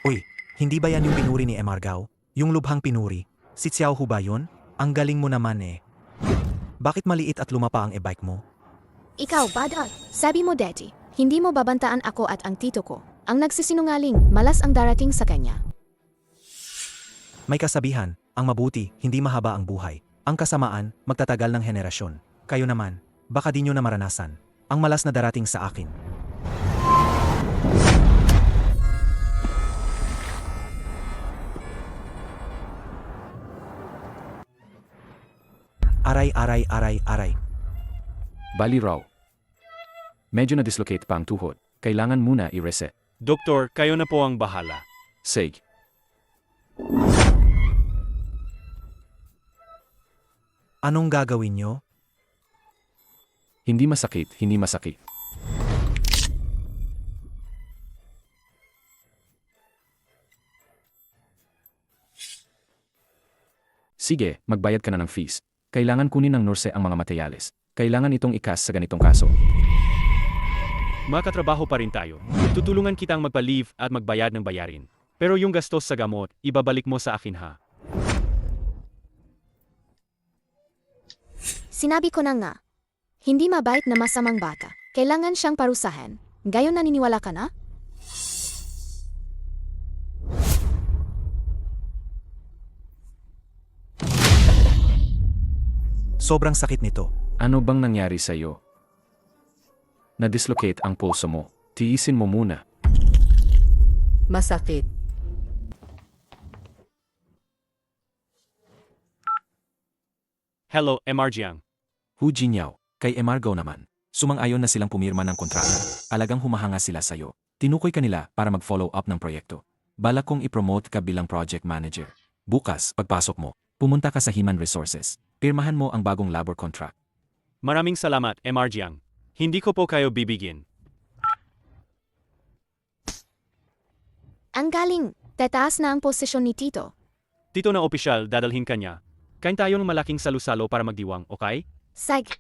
Uy, hindi ba yan yung pinuri ni MR Gao? Yung lubhang pinuri? Si Xiao Hu ba yun? Ang galing mo naman eh. Bakit maliit at lumapa ang e-bike mo? Ikaw, Badal, sabi mo Daddy, hindi mo babantaan ako at ang tito ko. Ang nagsisinungaling, malas ang darating sa kanya. May kasabihan, ang mabuti, hindi mahaba ang buhay. Ang kasamaan, magtatagal ng henerasyon. Kayo naman, baka di nyo na maranasan. Ang malas na darating sa akin. Aray. Bali raw. Medyo na-dislocate pa ang tuhod. Kailangan muna i-reset. Doktor, kayo na po ang bahala. Sige. Anong gagawin nyo? Hindi masakit. Sige, magbayad ka na ng fees. Kailangan kunin ng nurse ang mga materyales. Kailangan itong ikas sa ganitong kaso. Makatrabaho pa rin tayo. Tutulungan kitang magpa-leave at magbayad ng bayarin. Pero yung gastos sa gamot, ibabalik mo sa akin ha. Sinabi ko na nga, hindi mabait na masamang bata. Kailangan siyang parusahan. Gayon naniniwala ka na? Sobrang sakit nito. Ano bang nangyari sa'yo? Na-dislocate ang pulso mo. Tiisin mo muna. Masakit. Hello, MR Jiang. Hu Jinyaw, kay MR Gao naman. Sumang-ayon na silang pumirma ng kontrata. Alagang humahanga sila sa'yo. Tinukoy ka nila para mag-follow up ng proyekto. Balak kong ipromote ka bilang project manager. Bukas, pagpasok mo, pumunta ka sa Human Resources. Pirmahan mo ang bagong labor contract. Maraming salamat, MR Jiang. Hindi ko po kayo bibigyan. Ang galing, tataas na ang posisyon ni Tito. Tito na opisyal, dadalhin ka niya. Kain tayo ng malaking salusalo para magdiwang, okay? Sag,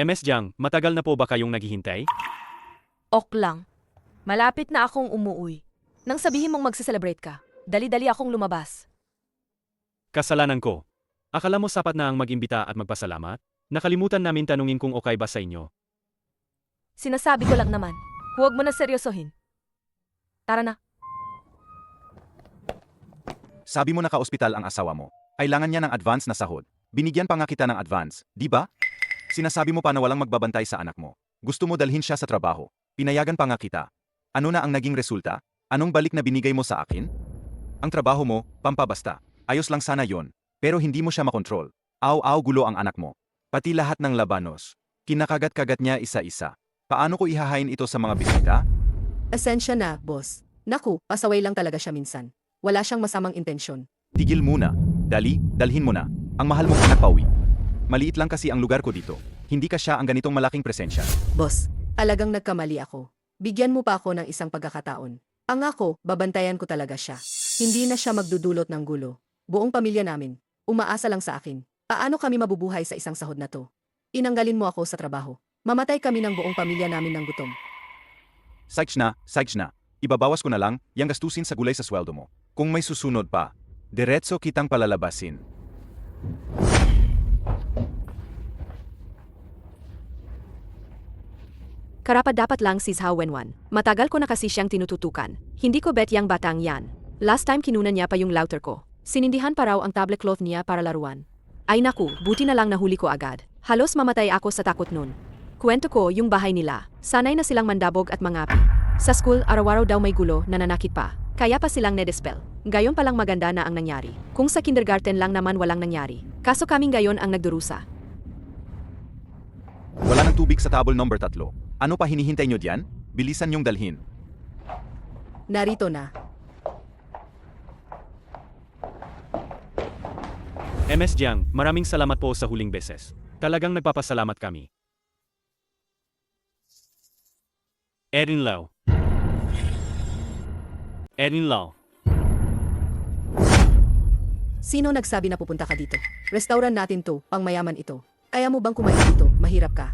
MS Jiang, matagal na po ba kayong naghihintay? Ok lang. Malapit na akong umuwi. Nang sabihin mong magse-celebrate ka, dali-dali akong lumabas. Kasalanan ko. Akala mo sapat na ang mag-imbita at magpasalamat? Nakalimutan namin tanungin kung okay ba sa inyo. Sinasabi ko lang naman, huwag mo na seryosohin. Tara na. Sabi mo naka-ospital ang asawa mo. Kailangan niya ng advance na sahod. Binigyan pa nga kita ng advance, di ba? Sinasabi mo pa na walang magbabantay sa anak mo. Gusto mo dalhin siya sa trabaho. Pinayagan pa nga kita. Ano na ang naging resulta? Anong balik na binigay mo sa akin? Ang trabaho mo, pampabasta. Ayos lang sana yon. Pero hindi mo siya makontrol. Aw-aw gulo ang anak mo. Pati lahat ng labanos. Kinakagat-kagat niya isa-isa. Paano ko ihahain ito sa mga bisita? Asensya na, boss. Naku, pasaway lang talaga siya minsan. Wala siyang masamang intensyon. Tigil muna. Dalhin mo na. Ang mahal mong anak pauwi. Maliit lang kasi ang lugar ko dito. Hindi ka siya ang ganitong malaking presensya. Boss, talagang nagkamali ako. Bigyan mo pa ako ng isang pagkakataon. Ang ako, babantayan ko talaga siya. Hindi na siya magdudulot ng gulo. Buong pamilya namin, umaasa lang sa akin. Paano kami mabubuhay sa isang sahod na to? Inanggalin mo ako sa trabaho. Mamatay kami ng buong pamilya namin ng gutom. Sykes na. Ibabawas ko na lang yang gastusin sa gulay sa sweldo mo. Kung may susunod pa, diretso kitang palalabasin. Karapat-dapat lang si Zhao Wenwan. Matagal ko na kasi siyang tinututukan. Hindi ko bet yang batang yan. Last time kinunan niya pa yung router ko. Sinindihan pa raw ang tablet cloth niya para laruan. Ay naku, buti na lang nahuli ko agad. Halos mamatay ako sa takot nun. Kwento ko yung bahay nila. Sanay na silang mandabog at mangapi. Sa school, araw-araw daw may gulo, nananakit pa. Kaya pa silang nedispel. Gayon palang maganda na ang nangyari. Kung sa kindergarten lang naman walang nangyari. Kaso kaming gayon ang nagdurusa. Wala ng tubig sa table number 3. Ano pa hinihintay nyo diyan? Bilisan nyong dalhin. Narito na. MS Jiang, maraming salamat po sa huling beses. Talagang nagpapasalamat kami. Erin Lau. Sino nagsabi na pupunta ka dito? Restaurant natin to, pangmayaman ito. Kaya mo bang kumain dito? Mahirap ka.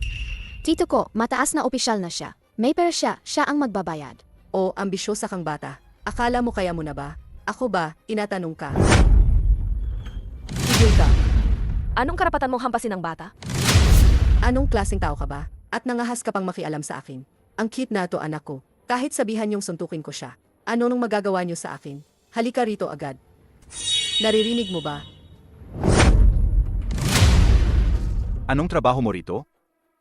Tito ko, mataas na opisyal na siya. May pera siya ang magbabayad. O ambisyosa kang bata. Akala mo kaya mo na ba? Ako ba, inatanong ka? Tigil ka. Anong karapatan mong hampasin ng bata? Anong klaseng tao ka ba? At nangahas ka pang makialam sa akin. Ang cute na to anak ko. Kahit sabihan yung suntukin ko siya. Ano nung magagawa niyo sa akin? Halika rito agad. Naririnig mo ba? Anong trabaho mo rito?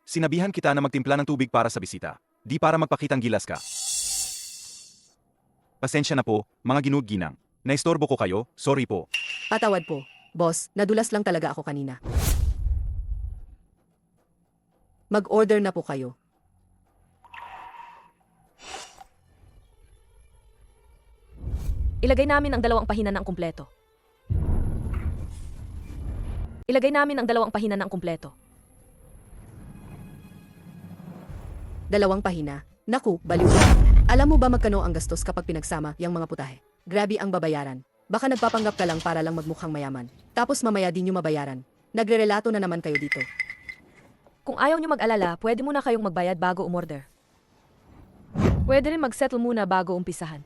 Sinabihan kita na magtimpla ng tubig para sa bisita. Di para magpakitang gilas ka. Pasensya na po, mga ginuginang. Naistorbo ko kayo, sorry po. Patawad po. Boss, nadulas lang talaga ako kanina. Mag-order na po kayo. Ilagay namin ang 2 pahina ng kumpleto. Ilagay namin ang 2 pahina ng kumpleto. 2 pahina. Naku, baliw ka. Alam mo ba magkano ang gastos kapag pinagsama yung mga putahe? Grabe ang babayaran. Baka nagpapanggap ka lang para lang magmukhang mayaman. Tapos mamaya di nyo mabayaran. Nagrerelato na naman kayo dito. Kung ayaw niyo mag-alala, pwede muna kayong magbayad bago umorder. Pwede rin mag-settle muna bago umpisahan.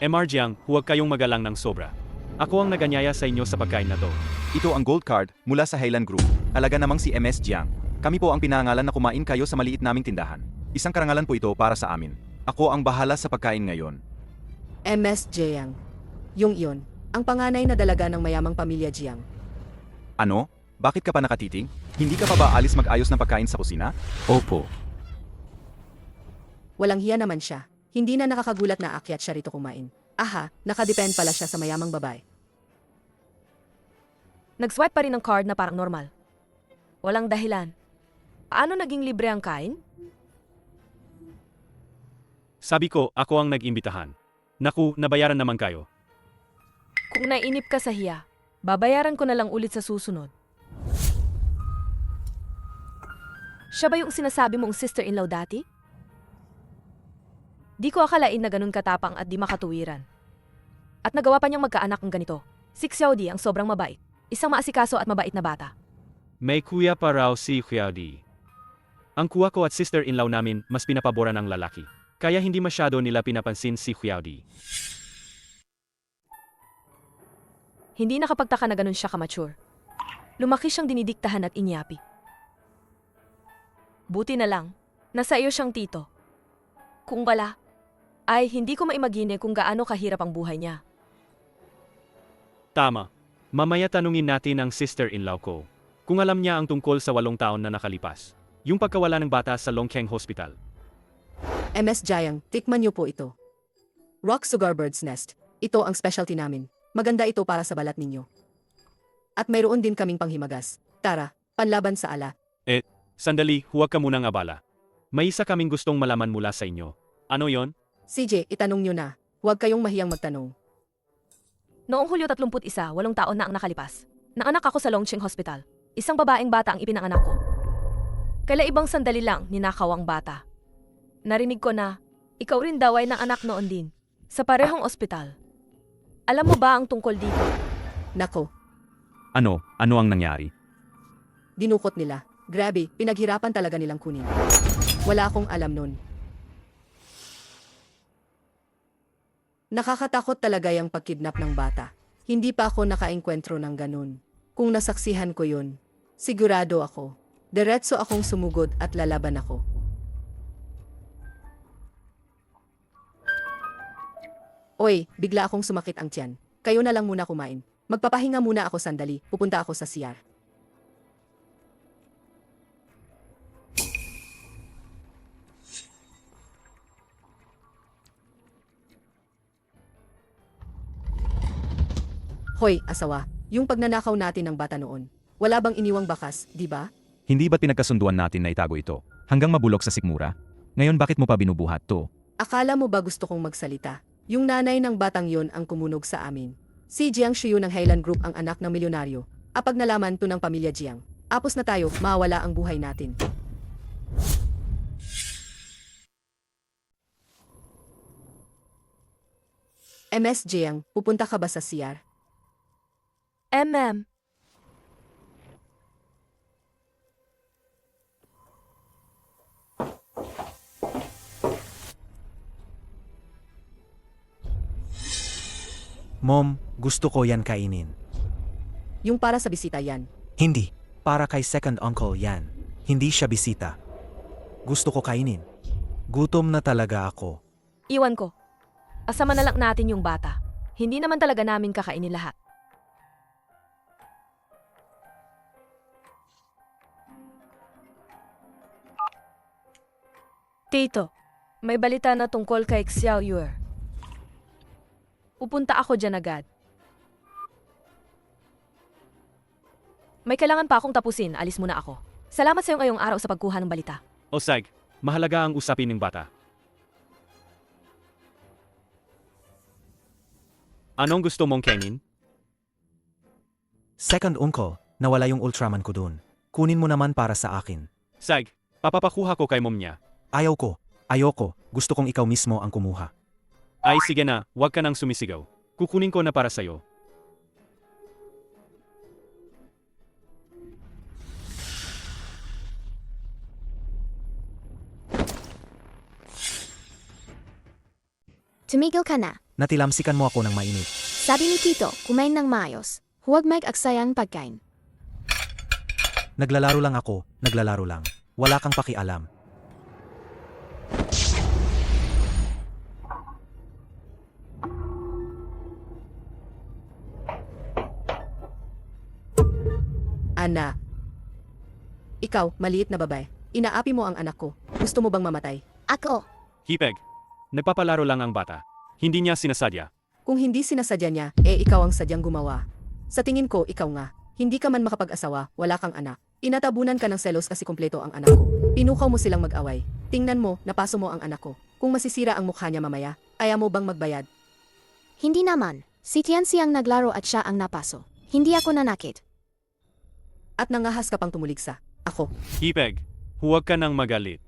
MR Jiang, huwag kayong magalang ng sobra. Ako ang naganyaya sa inyo sa pagkain na to. Ito ang gold card mula sa Highland Group. Alaga namang si MS Jiang. Kami po ang pinangalan na kumain kayo sa maliit naming tindahan. Isang karangalan po ito para sa amin. Ako ang bahala sa pagkain ngayon. MS Jiang. Yung iyon, ang panganay na dalaga ng mayamang pamilya Jiang. Ano? Bakit ka pa nakatitig? Hindi ka pa ba alis mag-ayos ng pagkain sa kusina? Opo. Walang hiya naman siya. Hindi na nakakagulat na aakyat siya rito kumain. Aha, nakadepend pala siya sa mayamang babae. Nag-swipe pa rin ng card na parang normal. Walang dahilan. Paano naging libre ang kain? Sabi ko, ako ang nag-imbitahan. Naku, nabayaran naman kayo. Kung nainip ka sa hiya, babayaran ko na lang ulit sa susunod. Siya ba yung sinasabi mong sister-in-law dati? Di ko akalain na ganun katapang at di makatuwiran. At nagawa pa niyang magkaanak ng ganito. Si Xiaodi ang sobrang mabait. Isang maasikaso at mabait na bata. May kuya pa raw si Xiaodi. Ang kuwa ko at sister-in-law namin mas pinapaboran ang lalaki. Kaya hindi masyado nila pinapansin si Xiaodi. Hindi nakapagtaka na ganun siya kamature. Lumaki siyang dinidiktahan at inyapi. Buti na lang, nasa iyo siyang tito. Kung wala, ay hindi ko maimagine kung gaano kahirap ang buhay niya. Tama. Mamaya tanungin natin ang sister-in-law ko. Kung alam niya ang tungkol sa 8 taon na nakalipas. Yung pagkawala ng bata sa Longkeng Hospital. MS Jiang, tikman niyo po ito. Rock Sugar Bird's Nest. Ito ang specialty namin. Maganda ito para sa balat ninyo. At mayroon din kaming panghimagas. Tara, panlaban sa ala. Sandali, huwag ka munang abala. May isa kaming gustong malaman mula sa inyo. Ano yon? CJ, itanong niyo na. Huwag kayong mahiyang magtanong. Noong Hulyo 31, 8 taon na ang nakalipas. Naanak ako sa Longqing Hospital. Isang babaeng bata ang ipinanganak ko. Kalaibang sandali lang ninakaw ang bata. Narinig ko na, ikaw rin daw ay anak noon din. Sa parehong ospital. Alam mo ba ang tungkol dito? Nako, Ano ang nangyari? dinukot nila. Grabe, pinaghirapan talaga nilang kunin. Wala akong alam nun. Nakakatakot talaga yung pagkidnap ng bata. Hindi pa ako nakaengkwentro ng ganun. Kung nasaksihan ko yun, sigurado ako. Diretso akong sumugod at lalaban ako. Oy, bigla akong sumakit ang tiyan. Kayo na lang muna kumain. Magpapahinga muna ako sandali. Pupunta ako sa CR. Hoy, asawa, yung pagnanakaw natin ng bata noon. Wala bang iniwang bakas, di ba? Hindi ba't pinagkasunduan natin na itago ito? Hanggang mabulok sa sikmura? Ngayon bakit mo pa binubuhat to? Akala mo ba gusto kong magsalita? Yung nanay ng batang yon ang kumunog sa amin. Si Jiang Shiyu ng Highland Group ang anak ng milyonaryo. Apag nalaman to ng pamilya Jiang. Apos na tayo, mawala ang buhay natin. MS Jiang, pupunta ka ba sa CR? MM. Mom, gusto ko yan kainin. Yung para sa bisita yan. Hindi. Para kay second uncle yan. Hindi siya bisita. Gusto ko kainin. Gutom na talaga ako. Iwan ko. Asama na lang natin yung bata. Hindi naman talaga namin kakainin lahat. Tito, may balita na tungkol kay Xiao Yue. Pupunta ako dyan agad. May kailangan pa akong tapusin, alis muna ako. Salamat sa iyong ngayong araw sa pagkuha ng balita. Osag, mahalaga ang usapin ng bata. Anong gusto mong kainin? Second uncle, nawala yung Ultraman ko dun. Kunin mo naman para sa akin. Sag, papapakuha ko kay mom niya. Ayaw ko. Ayoko. Gusto kong ikaw mismo ang kumuha. Ay sige na, huwag ka nang sumisigaw. Kukunin ko na para sa'yo. Tumigil ka na. Natilamsikan mo ako ng mainit. Sabi ni Tito, kumain ng maayos. Huwag mag-aksayang pagkain. Naglalaro lang ako. Naglalaro lang. Wala kang pakialam. Ana. Ikaw, maliit na babae. Inaapi mo ang anak ko. Gusto mo bang mamatay? Ako. Hipeg, nagpapalaro lang ang bata. Hindi niya sinasadya. Kung hindi sinasadya niya, ikaw ang sadyang gumawa. Sa tingin ko, ikaw nga. Hindi ka man makapag-asawa, wala kang anak. Inatabunan ka ng selos kasi kumpleto ang anak ko. Pinukaw mo silang mag-away. Tingnan mo, napaso mo ang anak ko. Kung masisira ang mukha niya mamaya, ayaw mo bang magbayad? Hindi naman. Si Tianxi ang naglaro at siya ang napaso. Hindi ako nanakit. At nangahas ka pang tumuligsa. Ako. Hipeg, huwag ka nang magalit.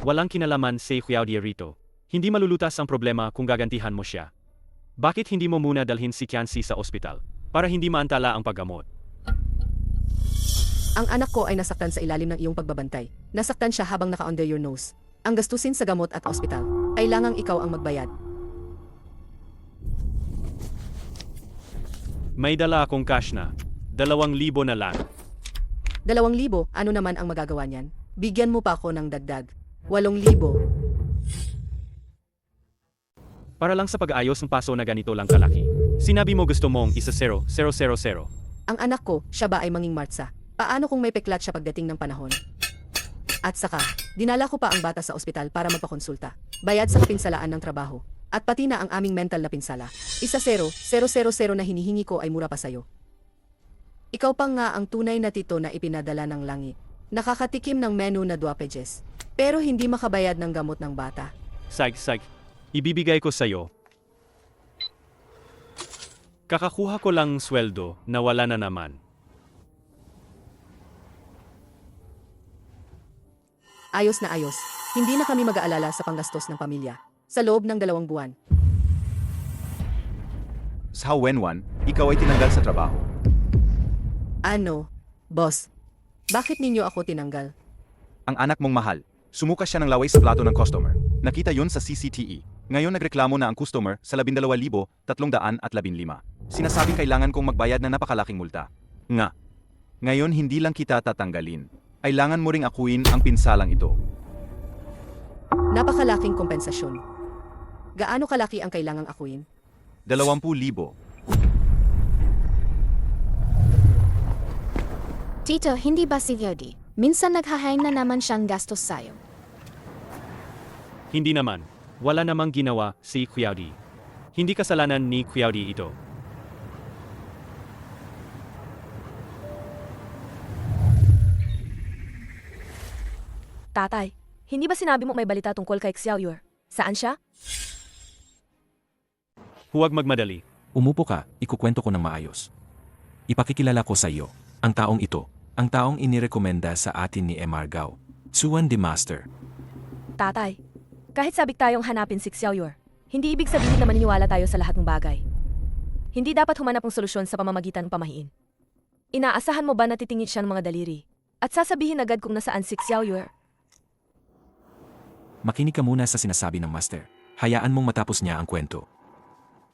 Walang kinalaman si Xiaodi rito. Hindi malulutas ang problema kung gagantihan mo siya. Bakit hindi mo muna dalhin si Tianxi sa ospital para hindi maantala ang paggamot? Ang anak ko ay nasaktan sa ilalim ng iyong pagbabantay. Nasaktan siya habang naka-under your nose. Ang gastusin sa gamot at ospital. Kailangang ikaw ang magbayad. May dala akong cash na. 2,000 na lang. 2,000, ano naman ang magagawa niyan? Bigyan mo pa ako ng dagdag. 8,000. Para lang sa pag-aayos ng paso na ganito lang kalaki. Sinabi mo gusto mong isa 0,000. Ang anak ko, siya ba ay manging Martsa? Paano kung may peklat siya pagdating ng panahon? At saka, dinala ko pa ang bata sa ospital para magpakonsulta. Bayad sa kapinsalaan ng trabaho. At pati na ang aming mental na pinsala. Isa 0,000 na hinihingi ko ay mura pa sayo. Ikaw pa nga ang tunay na tito na ipinadala ng langit. Nakakatikim ng menu na 2 pages. Pero hindi makabayad ng gamot ng bata. Sag. Ibibigay ko sa'yo. Kakakuha ko lang sweldo na wala na naman. Ayos na ayos. Hindi na kami mag-aalala sa panggastos ng pamilya. Sa loob ng 2 buwan. Sa Wenwan, ikaw ay tinanggal sa trabaho. Ano? Boss, bakit ninyo ako tinanggal? Ang anak mong mahal, sumuka siya ng laway sa plato ng customer. Nakita yun sa CCTV. Ngayon nagreklamo na ang customer sa 12,315. Sinasabing kailangan kong magbayad na napakalaking multa. Ngayon hindi lang kita tatanggalin. Kailangan mo ring akuin ang pinsalang ito. Napakalaking kompensasyon. Gaano kalaki ang kailangang akuin? 20,000. Tito, hindi ba si Yodi? Minsan naghahain na naman siyang gastos sayo. Hindi naman. Wala namang ginawa si Kuyaudi. Hindi kasalanan ni Kuyaudi ito. Tatay, hindi ba sinabi mo may balita tungkol kay Xiaoyur? Saan siya? Huwag magmadali. Umupo ka, ikukwento ko ng maayos. Ipakikilala ko sa iyo, ang taong ito, ang taong inirekomenda sa atin ni MR Gao, Suan the Master. Tatay, kahit sabik tayong hanapin si Xiaoyur, hindi ibig sabihin na maniniwala tayo sa lahat ng bagay. Hindi dapat humanap ng solusyon sa pamamagitan ng pamahiin. Inaasahan mo ba na titingin siya ng mga daliri? At sasabihin agad kung nasaan si Xiaoyur? Makinig ka muna sa sinasabi ng Master. Hayaan mong matapos niya ang kwento.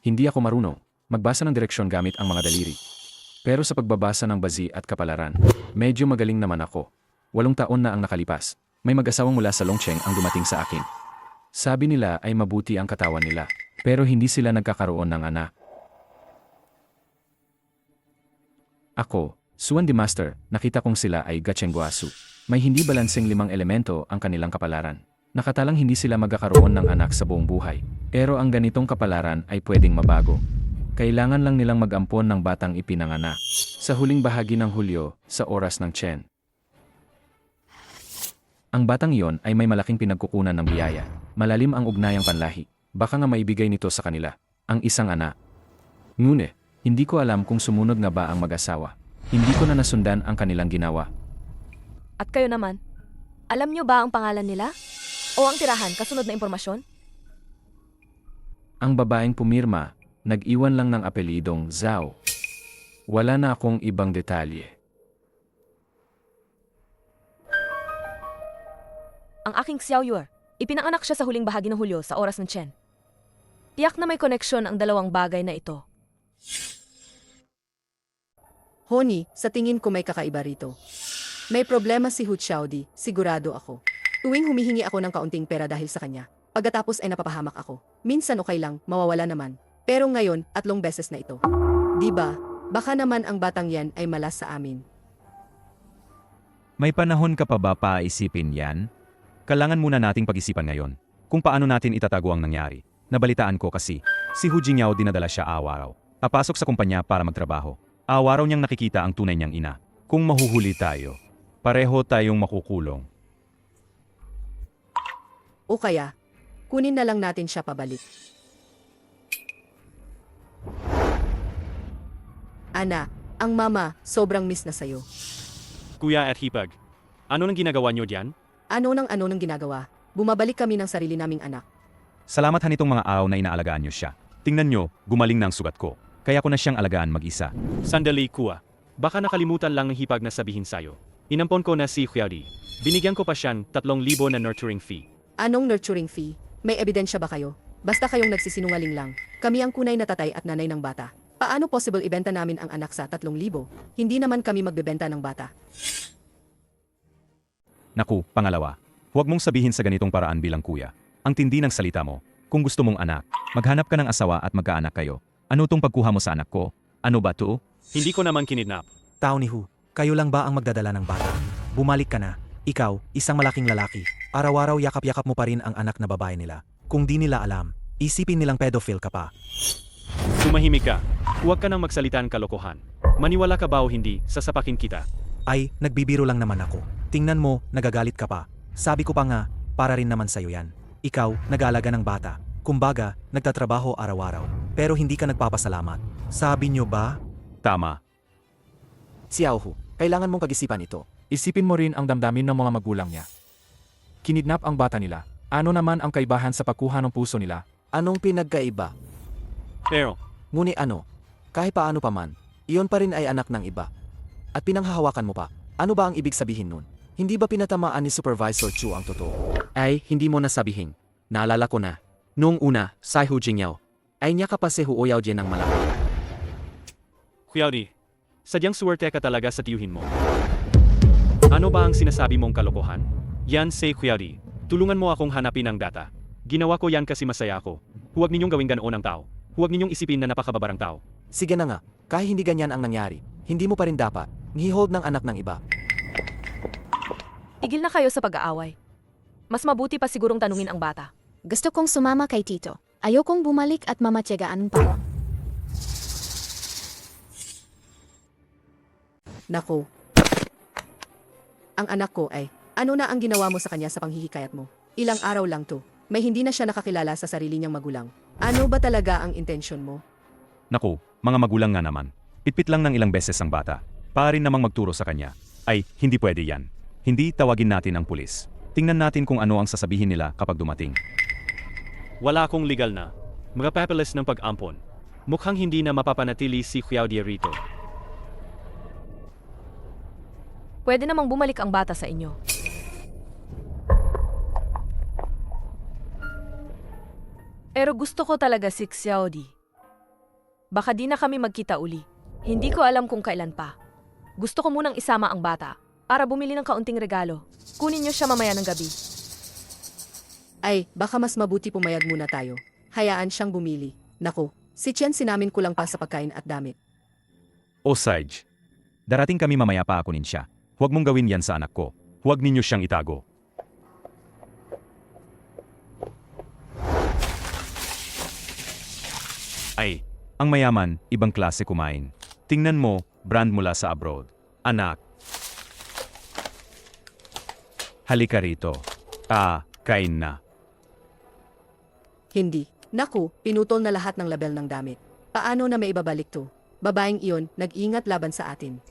Hindi ako marunong magbasa ng direksyon gamit ang mga daliri. Pero sa pagbabasa ng bazi at kapalaran, medyo magaling naman ako. 8 taon na ang nakalipas. May mag-asawang mula sa Longcheng ang dumating sa akin. Sabi nila ay mabuti ang katawan nila, pero hindi sila nagkakaroon ng anak. Ako, Suan the Master, nakita kong sila ay Gachengguasu. May hindi balanseng 5 elemento ang kanilang kapalaran. Nakatalang hindi sila magkakaroon ng anak sa buong buhay. Pero ang ganitong kapalaran ay pwedeng mabago. Kailangan lang nilang mag-ampon ng batang ipinanganak. Sa huling bahagi ng Hulyo, sa oras ng Chen. Ang batang iyon ay may malaking pinagkukunan ng biyaya. Malalim ang ugnayang panlahi. Baka nga maibigay nito sa kanila, ang isang anak. Ngunit, hindi ko alam kung sumunod nga ba ang mag-asawa. Hindi ko na nasundan ang kanilang ginawa. At kayo naman, alam niyo ba ang pangalan nila? O ang tirahan kasunod na impormasyon? Ang babaeng pumirma, nag-iwan lang ng apelidong Zhao. Wala na akong ibang detalye. Ang aking Xiaoyur, ipinanganak siya sa huling bahagi ng Hulyo sa oras ng Chen. Tiyak na may koneksyon ang dalawang bagay na ito. Honey, sa tingin ko may kakaiba rito. May problema si Hu Xiaodi, sigurado ako. Tuwing humihingi ako ng kaunting pera dahil sa kanya, pagkatapos ay napapahamak ako. Minsan okay lang, mawawala naman. Pero ngayon, 3 beses na ito. Diba, baka naman ang batang yan ay malas sa amin. May panahon ka pa ba paisipin yan? Kailangan muna nating pag-isipan ngayon kung paano natin itatago ang nangyari. Nabalitaan ko kasi, si Hu Jingyao dinadala siya araw-araw. Papasok sa kumpanya para magtrabaho. Araw-araw niyang nakikita ang tunay niyang ina. Kung mahuhuli tayo, pareho tayong makukulong. O kaya, kunin na lang natin siya pabalik. Ana, ang mama, sobrang miss na sayo. Kuya at Hipag, ano nang ginagawa niyo diyan? Ano nang ginagawa? Bumabalik kami ng sarili naming anak. Salamat nitong mga araw na inaalagaan niyo siya. Tingnan niyo, gumaling na ang sugat ko. Kaya ko na siyang alagaan mag-isa. Sandali, Kuya. Baka nakalimutan lang ng Hipag na sabihin sa'yo. Inampon ko na si Xiaodi. Binigyan ko pa siyang 3,000 na nurturing fee. Anong nurturing fee? May ebidensya ba kayo? Basta kayong nagsisinungaling lang. Kami ang kunay na tatay at nanay ng bata. Paano possible ibenta namin ang anak sa 3,000? Hindi naman kami magbebenta ng bata. Naku, pangalawa. Huwag mong sabihin sa ganitong paraan bilang kuya. Ang tindi ng salita mo. Kung gusto mong anak, maghanap ka ng asawa at magkaanak kayo. Ano tong pagkuha mo sa anak ko? Ano ba to? Hindi ko naman kinidnap. Tao ni Hu, kayo lang ba ang magdadala ng bata? Bumalik ka na. Ikaw, isang malaking lalaki. Araw-araw yakap-yakap mo pa rin ang anak na babae nila. Kung di nila alam, isipin nilang pedophile ka pa. Tumahimik ka. Huwag ka nang magsalitan kalokohan. Maniwala ka ba o hindi, sasapakin kita. Ay, nagbibiro lang naman ako. Tingnan mo, nagagalit ka pa. Sabi ko pa nga, para rin naman sa'yo yan. Ikaw, nag-aalaga ng bata. Kumbaga, nagtatrabaho araw-araw. Pero hindi ka nagpapasalamat. Sabi nyo ba? Tama. Xiao Hu, kailangan mong pag-isipan ito. Isipin mo rin ang damdamin ng mga magulang niya. Kinidnap ang bata nila. Ano naman ang kaibahan sa pagkuha ng puso nila? Anong pinagkaiba? Pero, Ngunit ano? Kahit paano pa man, iyon pa rin ay anak ng iba. At pinanghahawakan mo pa. Ano ba ang ibig sabihin nun? Hindi ba pinatamaan ni Supervisor Chu ang totoo? Ay, hindi mo na sabihin. Naalala ko na. Noong una, Sai Hu Jingyao, ay niya pa si Hu Ouyao Jie ng malaki. Xiaodi, sadyang suwerte ka talaga sa tiyuhin mo. Ano ba ang sinasabi mong kalokohan? Yan si Xiaodi. Tulungan mo akong hanapin ang data. Ginawa ko yan kasi masaya ako. Huwag ninyong gawing ganoon ang tao. Huwag ninyong isipin na napakababarang tao. Sige na nga, kahit hindi ganyan ang nangyari, hindi mo pa rin dapat ngihold ng anak ng iba. Tigil na kayo sa pag-aaway. Mas mabuti pa sigurong tanungin ang bata. Gusto kong sumama kay Tito. Ayokong bumalik at mamatyagaan pa. Nako. Ang anak ko ay, ano na ang ginawa mo sa kanya sa panghihikayat mo? Ilang araw lang to. May hindi na siya nakakilala sa sarili niyang magulang. Ano ba talaga ang intensyon mo? Naku, mga magulang nga naman. Pitpit lang ng ilang beses ang bata. Para rin namang magturo sa kanya. Ay, hindi pwede yan. Hindi tawagin natin ang pulis. Tingnan natin kung ano ang sasabihin nila kapag dumating. Wala akong legal na. Mga papeles ng pag-ampon. Mukhang hindi na mapapanatili si Xiaodi rito. Pwede namang bumalik ang bata sa inyo. Pero gusto ko talaga si Xiaodi. Baka di na kami magkita uli. Hindi ko alam kung kailan pa. Gusto ko munang isama ang bata para bumili ng kaunting regalo. Kunin niyo siya mamaya ng gabi. Ay, baka mas mabuti pumayag muna tayo. Hayaan siyang bumili. Nako, si Chen sinamin ko lang pa sa pagkain at damit. O Sarge, darating kami mamaya pa akunin siya. Huwag mong gawin yan sa anak ko. Huwag ninyo siyang itago. Ay, ang mayaman, ibang klase kumain. Tingnan mo, brand mula sa abroad. Anak. Halika rito. Kain na. Hindi. Naku, pinutol na lahat ng label ng damit. Paano na may ibabalik to? Babaeng iyon, nag-ingat laban sa atin.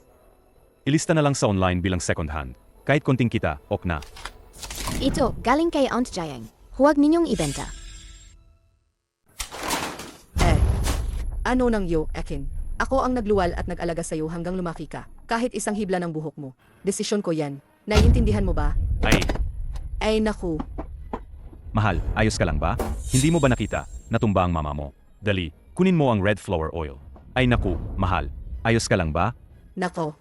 Ilista na lang sa online bilang second hand. Kahit konting kita, ok na. Ito, galing kay Aunt Jayang. Huwag ninyong ibenta. Ano nang yo, Ekin? Ako ang nagluwal at nag-alaga sa'yo hanggang lumaki ka. Kahit isang hibla ng buhok mo. Desisyon ko yan. Naiintindihan mo ba? Ay naku. Mahal, ayos ka lang ba? Hindi mo ba nakita? Natumba ang mama mo. Dali, kunin mo ang red flower oil. Ay naku, mahal. Ayos ka lang ba? Nako.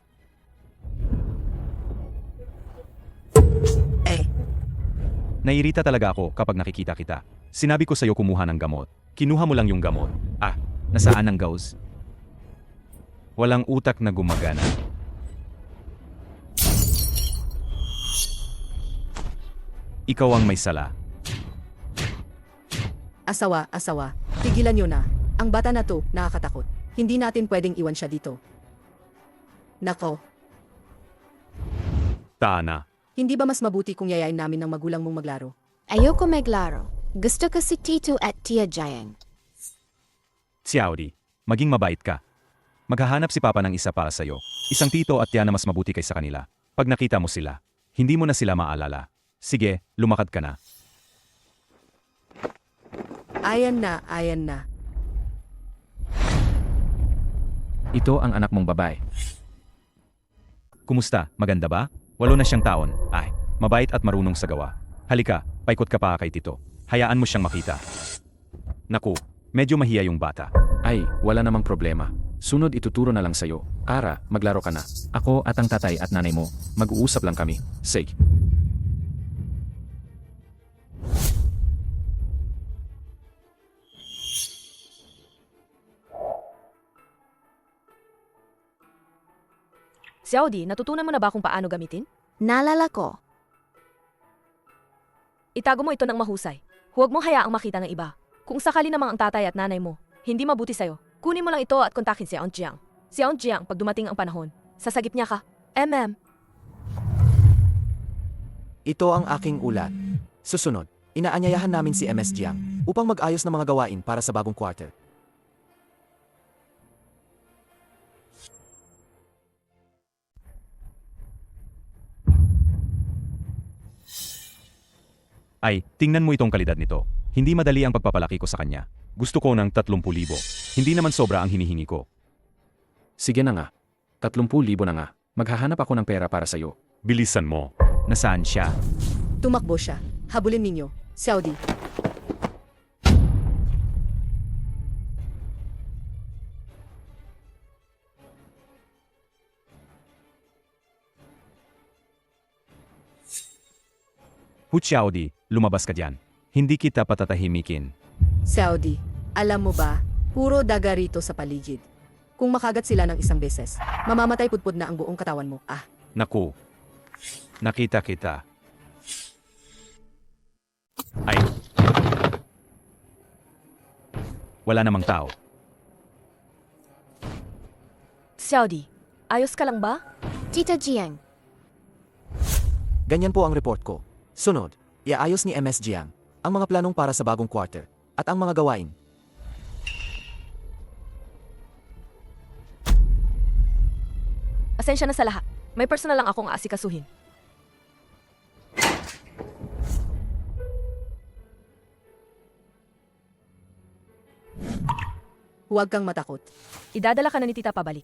Nairita talaga ako kapag nakikita kita. Sinabi ko sa'yo kumuha ng gamot. Kinuha mo lang yung gamot. Nasaan ang gauze? Walang utak na gumagana. Ikaw ang may sala. Asawa. Tigilan nyo na. Ang bata na to, nakakatakot. Hindi natin pwedeng iwan siya dito. Nako. Taana. Hindi ba mas mabuti kung yayain namin ng magulang mong maglaro? Ayoko maglaro. Gusto ko si Tito at Tia Jayang. Xiaodi, maging mabait ka. Maghahanap si Papa ng isa para sa'yo. Isang tito at tiya na mas mabuti kaysa kanila. Pag nakita mo sila, hindi mo na sila maalala. Sige, lumakad ka na. Ayan na. Ito ang anak mong babae. Kumusta? Maganda ba? Walo na siyang taon. Ay, mabait at marunong sa gawa. Halika, paikot ka pa kay Tito. Hayaan mo siyang makita. Naku, medyo mahiya yung bata. Ay, wala namang problema. Sunod ituturo na lang sa'yo. Ara, maglaro ka na. Ako at ang tatay at nanay mo, mag-uusap lang kami. Sige. Xiaodi, natutunan mo na ba kung paano gamitin? Naalala ko. Itago mo ito ng mahusay. Huwag mong hayaang makita ng iba. Kung sakali namang ang tatay at nanay mo, hindi mabuti sa'yo, kunin mo lang ito at kontakin si Onjiang. Si Onjiang, pag dumating ang panahon, sasagip niya ka. Ito ang aking ulat. Susunod, inaanyayahan namin si MS Jiang upang mag-ayos ng mga gawain para sa bagong quarter. Ay, tingnan mo itong kalidad nito. Hindi madali ang pagpapalaki ko sa kanya. Gusto ko ng 30,000. Hindi naman sobra ang hinihingi ko. Sige na nga. 30,000 na nga. Maghahanap ako ng pera para sa'yo. Bilisan mo. Nasaan siya? Tumakbo siya. Habulin ninyo. Xiaodi. Hu Xiaodi, lumabas ka dyan. Hindi kita patatahimikin. Xiaodi, alam mo ba, puro daga rito sa paligid. Kung makagat sila ng isang beses, mamamatay pudpud na ang buong katawan mo. Ah, Naku. Nakita kita. Ay. Wala namang tao. Xiaodi, ayos ka lang ba? Tita Jiang, Ganyan po ang report ko. Sunod, iaayos ni MS Jiang ang mga planong para sa bagong quarter at ang mga gawain. Asensya na sa lahat. May personal lang akong aasikasuhin. huwag kang matakot. Idadala ka na ni tita pabalik.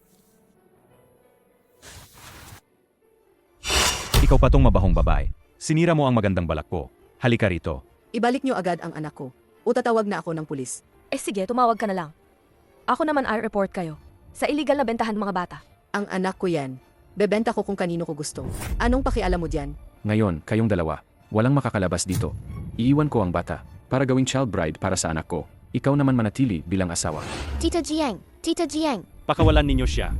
Ikaw pa tong mabahong babae. Sinira mo ang magandang balak ko. Halika rito. Ibalik niyo agad ang anak ko. O tatawag na ako ng pulis. Eh sige, tumawag ka na lang. Ako naman ay report kayo. Sa illegal na bentahan mga bata. Ang anak ko yan. Bebenta ko kung kanino ko gusto. Anong pakialam mo diyan? Ngayon, kayong dalawa, walang makakalabas dito. Iiwan ko ang bata para gawing child bride para sa anak ko. Ikaw naman manatili bilang asawa. Tita Jiang, Tita Jiang. Pakawalan ninyo siya.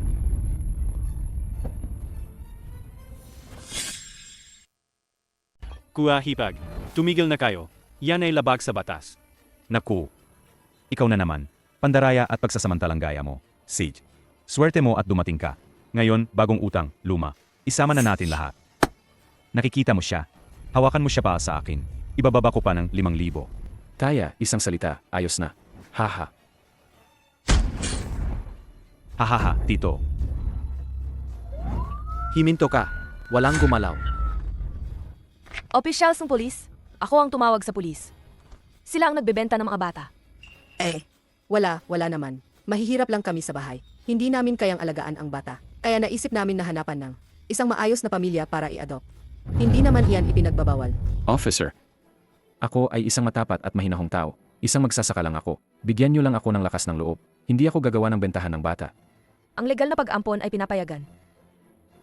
Kuya Hipag, tumigil na kayo. Yan ay labag sa batas. Naku. Ikaw na naman. Pandaraya at pagsasamantalang gaya mo. Sage. Swerte mo at dumating ka. Ngayon, bagong utang, luma. Isama na natin lahat. Nakikita mo siya. Hawakan mo siya pa sa akin. Ibababa ko pa ng 5,000. Kaya, isang salita, ayos na. Haha. Hahaha, Tito. Himinto ka. Walang gumalaw. Officials ng pulis, ako ang tumawag sa pulis. Sila ang nagbebenta ng mga bata. Wala naman. Mahihirap lang kami sa bahay. Hindi namin kayang alagaan ang bata. Kaya naisip namin na hanapan ng isang maayos na pamilya para i-adopt. Hindi naman iyan ipinagbabawal. Officer. Ako ay isang matapat at mahinahong tao. Isang magsasaka lang ako. Bigyan niyo lang ako ng lakas ng loob. Hindi ako gagawa ng bentahan ng bata. Ang legal na pag-ampon ay pinapayagan.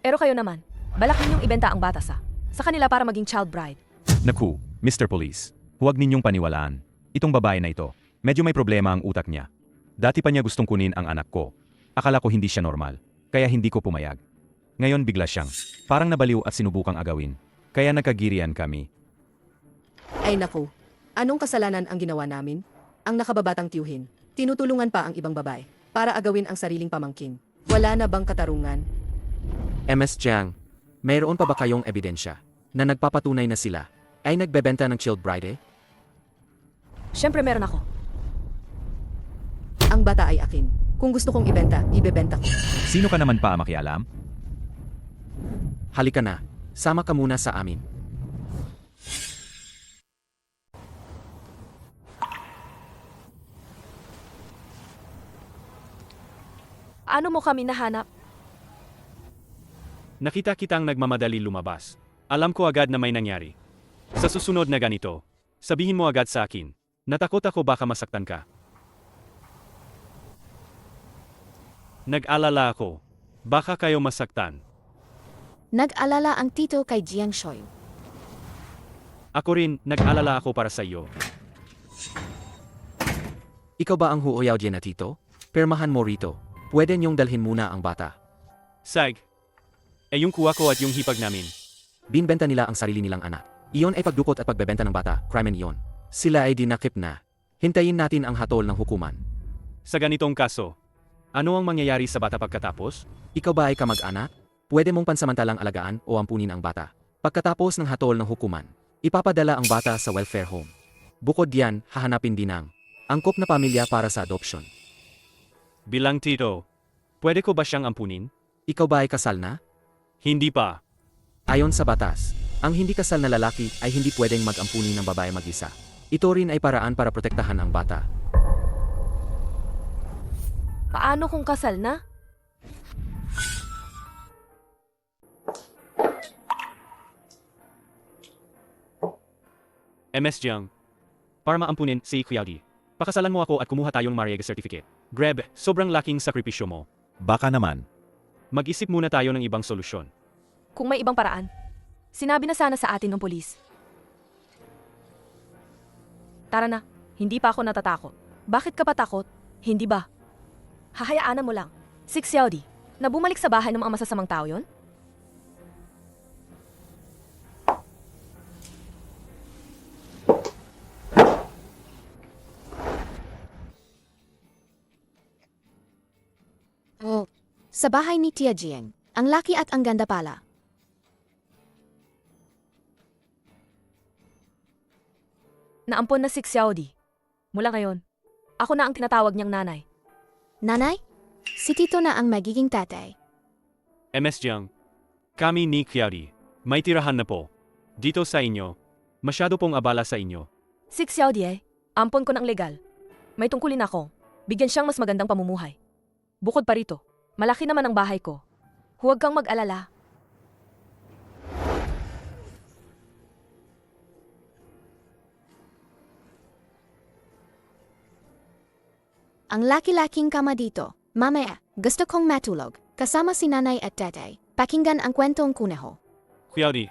Pero kayo naman, balak ninyong ibenta ang bata sa kanila para maging child bride. Naku, Mr. Police. Huwag ninyong paniwalaan. Itong babae na ito, medyo may problema ang utak niya. Dati pa niya gustong kunin ang anak ko. Akala ko hindi siya normal, kaya hindi ko pumayag. Ngayon bigla siyang, parang nabaliw at sinubukang agawin. Kaya nagkagirian kami. Ay naku, anong kasalanan ang ginawa namin? Ang nakababatang tiyuhin. Tinutulungan pa ang ibang babae para agawin ang sariling pamangkin. Wala na bang katarungan? MS Jiang, mayroon pa ba kayong ebidensya na nagpapatunay na sila ay nagbebenta ng child bride? Siyempre meron ako. Ang bata ay akin. Kung gusto kong ibenta, ibebenta ko. Sino ka naman pa makialam? Halika na. Sama ka muna sa amin. Ano mo kami nahanap? Nakita kitang nagmamadali lumabas. Alam ko agad na may nangyari. Sa susunod na ganito, sabihin mo agad sa akin. Natakot ako baka masaktan ka. Nag-alala ako. Baka kayo masaktan. Nag-alala ang tito kay Jiang Shoyu. Ako rin, nag-alala ako para sa iyo. Ikaw ba ang huoyaw dyan na tito? Permahan mo rito. Pwede niyong dalhin muna ang bata. Sag. Yung kuha ko at yung hipag namin. Binbenta nila ang sarili nilang anak. Iyon ay pagdukot at pagbebenta ng bata, krimen iyon. Sila ay dinakip na. Hintayin natin ang hatol ng hukuman. Sa ganitong kaso, ano ang mangyayari sa bata pagkatapos? Ikaw ba ay kamag-anak? Pwede mong pansamantalang alagaan o ampunin ang bata. Pagkatapos ng hatol ng hukuman, ipapadala ang bata sa welfare home. Bukod diyan, hahanapin din ang angkop na pamilya para sa adoption. Bilang tito, pwede ko ba siyang ampunin? Ikaw ba ay kasal na? Hindi pa. Ayon sa batas, ang hindi kasal na lalaki ay hindi pwedeng mag-ampuni ng babae mag-isa. Ito rin ay paraan para protektahan ang bata. Paano kung kasal na? MS Jiang. Para maampunin si Qiaodi. Pakasalan mo ako at kumuha tayong marriage certificate. Grab, sobrang laking sakripisyo mo. Baka naman. Mag-isip muna tayo ng ibang solusyon. Kung may ibang paraan. Sinabi na sana sa atin ng polis. Tara na, hindi pa ako natatakot. Bakit ka pa takot? Hindi ba? Hahayaanan mo lang. Si Xiaodi, na bumalik sa bahay ng mga masasamang tao yon? Oh, sa bahay ni Tia Jiang. Ang laki at ang ganda pala. Naampon na si Xiaodi. Mula ngayon, ako na ang tinatawag niyang nanay. Nanay? Si tito na ang magiging tatay. MS Jiang. Kami ni Qiaodi. May tirahan na po. Dito sa inyo. Masyado pong abala sa inyo. Si Xiaodi ampon ko ng legal. May tungkulin ako. Bigyan siyang mas magandang pamumuhay. Bukod pa rito, malaki naman ang bahay ko. Huwag kang mag-alala. Ang laki-laking kama dito. Mamaya, gusto kong matulog. Kasama si nanay at tatay. Pakinggan ang kwentong kuneho. Qiaodi.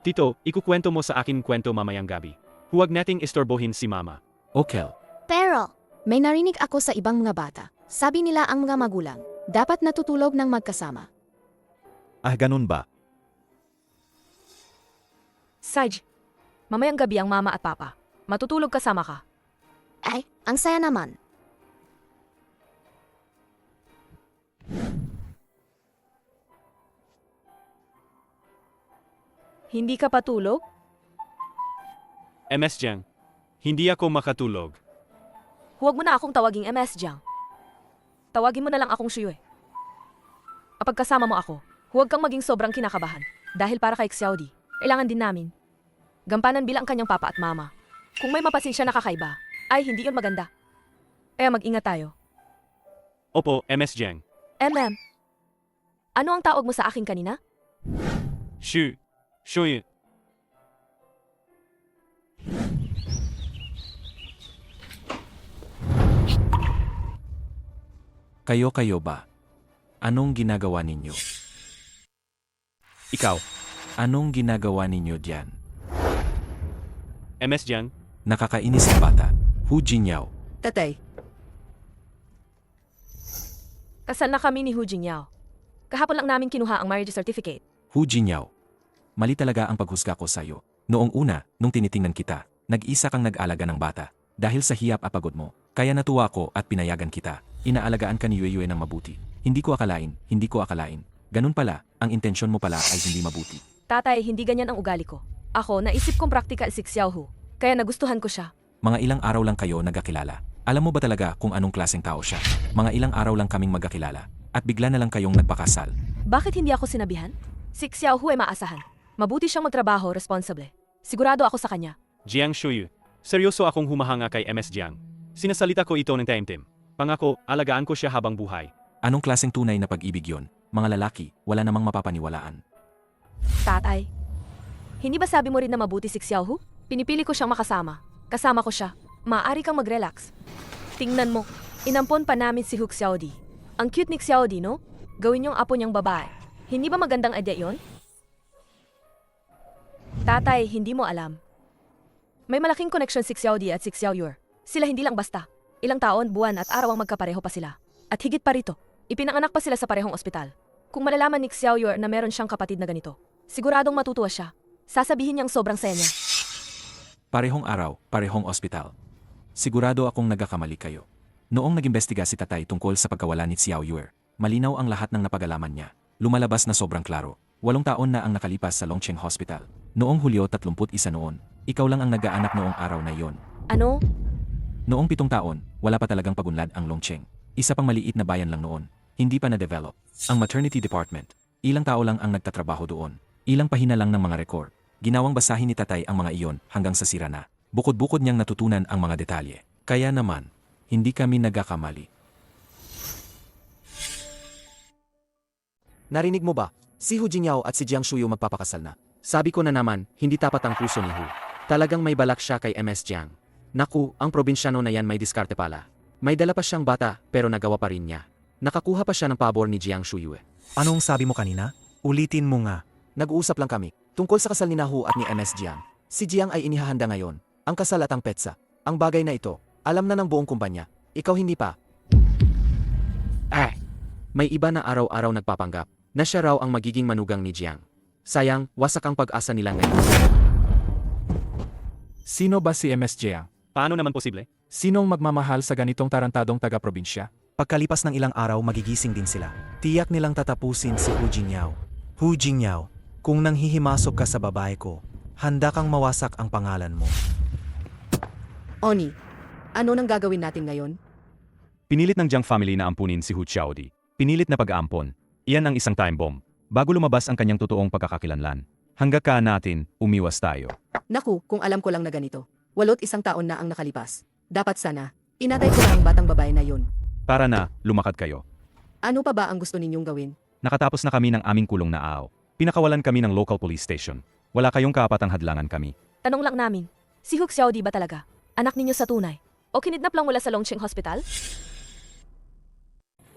Tito, ikukwento mo sa akin kwento mamayang gabi. Huwag nating istorbohin si mama. Okay. Pero, may narinig ako sa ibang mga bata. Sabi nila ang mga magulang, dapat natutulog ng magkasama. Ah, ganun ba? Saj, mamayang gabi ang mama at papa. Matutulog kasama ka. Ay, ang saya naman. Hindi ka patulog? MS Jiang. Hindi ako makatulog. Huwag mo na akong tawaging MS Jiang. Tawagin mo na lang akong Shuyue. Kapag kasama mo ako, huwag kang maging sobrang kinakabahan. Dahil para kay Xiaodi, kailangan din namin. Gampanan bilang kanyang papa at mama. Kung may mapasin siya na kakaiba, ay hindi yun maganda. Kaya mag-ingat tayo. Opo, MS Jiang. MM, ano ang tawag mo sa akin kanina? Shuyu. Kayo ba? Anong ginagawa ninyo? Ikaw, Anong ginagawa ninyo diyan? MS Jiang. Nakakainis ang bata. Hu Jinyao. Tatay, Kasal na kami ni Hu Jinyao. Kahapon lang namin kinuha ang marriage certificate. Hu Jinyao. Mali talaga ang paghusga ko sa'yo. Noong una, nung tinitingnan kita, nag-isa kang nag-alaga ng bata. Dahil sa hiyap at pagod mo, kaya natuwa ko at pinayagan kita. Inaalagaan ka ni Yue ng mabuti. Hindi ko akalain. Ganun pala, ang intensyon mo pala ay hindi mabuti. Tatay, hindi ganyan ang ugali ko. Ako, naisip kong practical si Xiaohu. Kaya nagustuhan ko siya. Mga ilang araw lang kayo nagkakilala. Alam mo ba talaga kung anong klaseng tao siya? Mga ilang araw lang kaming magkakilala. At bigla na lang kayong nagpakasal. Bakit hindi ako sinabihan? Si Xiaohu ay maasahan. Mabuti siyang magtrabaho, responsable. Sigurado ako sa kanya. Jiang Shuyu. Seryoso akong humahanga kay MS Jiang. Sinasalita ko ito ng taimtim. Pangako, alagaan ko siya habang buhay. Anong klaseng tunay na pag-ibig yon? mga lalaki, wala namang mapapaniwalaan. Tatay, hindi ba sabi mo rin na mabuti si Xiaohu? Pinipili ko siyang makasama. Kasama ko siya. Maaari kang mag-relax. Tingnan mo, inampon pa namin si Hu Xiaodi. Ang cute ni Xiaodi, no? Gawin yung apo niyang babae. Hindi ba magandang idea yon? Tatay, hindi mo alam. May malaking connection si Xiaodi at si Xiaoyue. Sila hindi lang basta. Ilang taon, buwan at araw ang magkapareho pa sila. At higit pa rito, ipinanganak pa sila sa parehong ospital. Kung malalaman ni Xiaoyue na meron siyang kapatid na ganito, siguradong matutuwa siya. Sasabihin niyang sobrang saya niya. Parehong araw, parehong ospital. Sigurado akong nagkakamali kayo. Noong nag-imbestiga si tatay tungkol sa pagkawala ni Xiaoyue, malinaw ang lahat ng napag-alaman niya. Lumalabas na sobrang klaro. 8 taon na ang nakalipas sa Longcheng Hospital. Noong Hulyo 31 noon, ikaw lang ang nag-aanak noong araw na iyon. Ano? Noong 7 taon, wala pa talagang pagunlad ang Longcheng. Isa pang maliit na bayan lang noon. Hindi pa na-develop. Ang maternity department. Ilang tao lang ang nagtatrabaho doon. Ilang pahina lang ng mga record. Ginawang basahin ni tatay ang mga iyon hanggang sa sira na. Bukod-bukod niyang natutunan ang mga detalye. Kaya naman, hindi kami nagkakamali. Narinig mo ba? Si Hu Jingyao at si Jiang Shuyu magpapakasal na. Sabi ko na naman, hindi tapat ang puso ni Hu. Talagang may balak siya kay MS Jiang. Naku, ang probinsyano na yan may diskarte pala. May dala pa siyang bata, pero nagawa pa rin niya. Nakakuha pa siya ng pabor ni Jiang Shuyu. Anong sabi mo kanina? Ulitin mo nga. Nag-uusap lang kami, tungkol sa kasal ni Hu at ni MS Jiang. Si Jiang ay inihahanda ngayon, ang kasal at ang petsa. Ang bagay na ito, alam na ng buong kumpanya. Ikaw hindi pa. May iba na araw-araw nagpapanggap na siya raw ang magiging manugang ni Jiang. Sayang, wasak ang pag-asa nila ngayon. Sino ba si MS Jiang? Paano naman posible? Sinong magmamahal sa ganitong tarantadong taga-probinsya? Pagkalipas ng ilang araw magigising din sila. Tiyak nilang tatapusin si Hu Jingyao. Hu Jingyao, kung nanghihimasok ka sa babae ko, handa kang mawasak ang pangalan mo. Oni, ano nang gagawin natin ngayon? Pinilit ng Jiang family na ampunin si Hu Xiaodi. Pinilit na pag-aampon. Iyan ang isang time bomb. Bago lumabas ang kanyang totoong pagkakakilanlan. Hanggang ka natin, umiwas tayo. Naku, kung alam ko lang na ganito. 8 taon na ang nakalipas. Dapat sana, inatay ko na ang batang babae na yun. Para na, lumakad kayo. Ano pa ba ang gusto ninyong gawin? Nakatapos na kami ng aming kulong na aaw. Pinakawalan kami ng local police station. Wala kayong kaapatang hadlangan kami. Tanong lang namin, si Hu Xiaodi ba talaga? Anak ninyo sa tunay? O kinidnap lang mula sa Longcheng Hospital?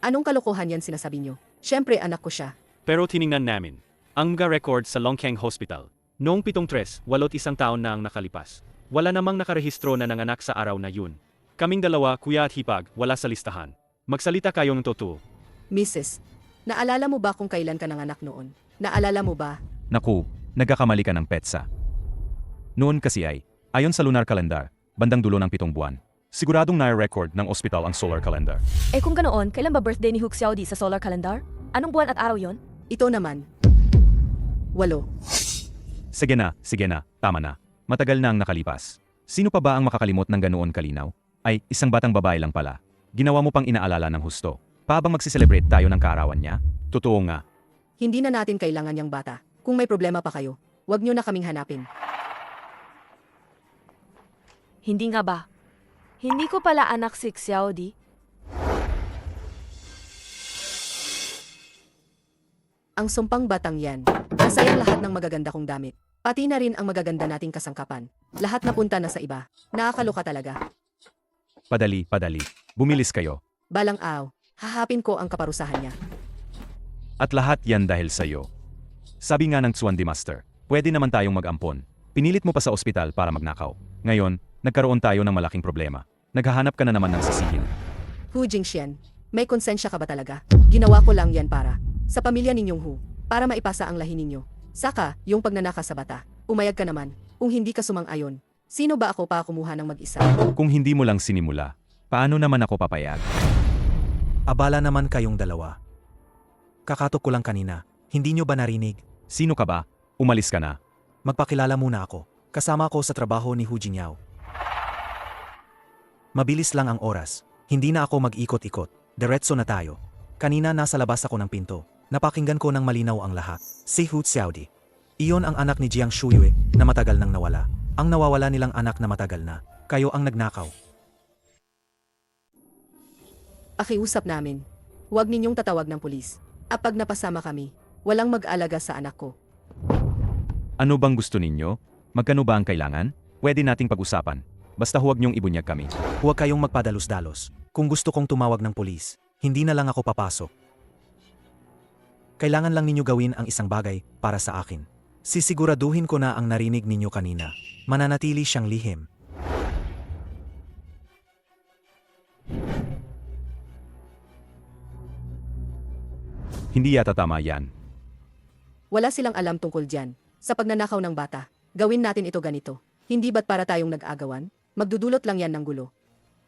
Anong kalokohan yan sinasabi nyo? Siyempre anak ko siya. Pero tiningnan namin ang mga record sa Longkeng Hospital. Noong 7/3, 81 taon na ang nakalipas. Wala namang nakarehistro na nanganak sa araw na yun. Kaming dalawa, kuya at hipag, wala sa listahan. Magsalita kayo ng totoo. Mrs., naalala mo ba kung kailan ka nanganak noon? Naalala mo ba? Naku, nagkakamali ka ng petsa. Noon kasi ay, ayon sa lunar calendar, bandang dulo ng 7 buwan. Siguradong nai-record ng ospital ang solar calendar. Eh kung ganoon, kailan ba birthday ni Hu Xiaodi sa solar calendar? Anong buwan at araw yon? Ito naman. 8. Sige na, tama na. Matagal na ang nakalipas. Sino pa ba ang makakalimot ng ganoon kalinaw? Ay, isang batang babae lang pala. Ginawa mo pang inaalala ng husto. Paabang magsiselebrate tayo ng kaarawan niya? Totoo nga. Hindi na natin kailangan yung bata. Kung may problema pa kayo, wag nyo na kaming hanapin. Hindi nga ba? Hindi ko pala anak si Xiaodi. Ang sumpang batang yan. Nasayang lahat ng magaganda kong damit. Pati na rin ang magaganda nating kasangkapan. Lahat napunta na sa iba. Nakakaloka talaga. Padali. Bumilis kayo. Balang aw, hahapin ko ang kaparusahan niya. At lahat yan dahil sa'yo. Sabi nga ng Tsuan Di Master, pwede naman tayong mag-ampon. Pinilit mo pa sa ospital para magnakaw. Ngayon, nagkaroon tayo ng malaking problema. Naghahanap ka na naman ng sisihin. Hu Jingxian, may konsensya ka ba talaga? Ginawa ko lang yan para sa pamilya ninyong Hu, para maipasa ang lahi ninyo. Saka, yung pagnanaka sa bata. Umayag ka naman, kung hindi ka sumang-ayon. Sino ba ako pa kumuha ng mag-isa? Kung hindi mo lang sinimula, paano naman ako papayag? Abala naman kayong dalawa. Kakatok ko lang kanina. Hindi nyo ba narinig? Sino ka ba? Umalis ka na. Magpakilala muna ako. Kasama ko sa trabaho ni Hu Jingyao. Mabilis lang ang oras. Hindi na ako mag-ikot-ikot. Diretso na tayo. Kanina nasa labas ako ng pinto. Napakinggan ko ng malinaw ang lahat. Si Hu Xiaodi. Iyon ang anak ni Jiang Shuyu na matagal nang nawala. Ang nawawala nilang anak na matagal na. Kayo ang nagnakaw. Pakiusap namin. Huwag ninyong tatawag ng pulis. Apag napasama kami, walang mag-alaga sa anak ko. Ano bang gusto ninyo? Magkano ba ang kailangan? Pwede nating pag-usapan. Basta huwag niyong ibunyag kami. Huwag kayong magpadalos-dalos. Kung gusto kong tumawag ng pulis, hindi na lang ako papasok. Kailangan lang ninyo gawin ang isang bagay para sa akin. Sisiguraduhin ko na ang narinig ninyo kanina. Mananatili siyang lihim. Hindi yata tama yan. Wala silang alam tungkol dyan. Sa pagnanakaw ng bata, gawin natin ito ganito. Hindi ba't para tayong nag-agawan? Magdudulot lang yan ng gulo.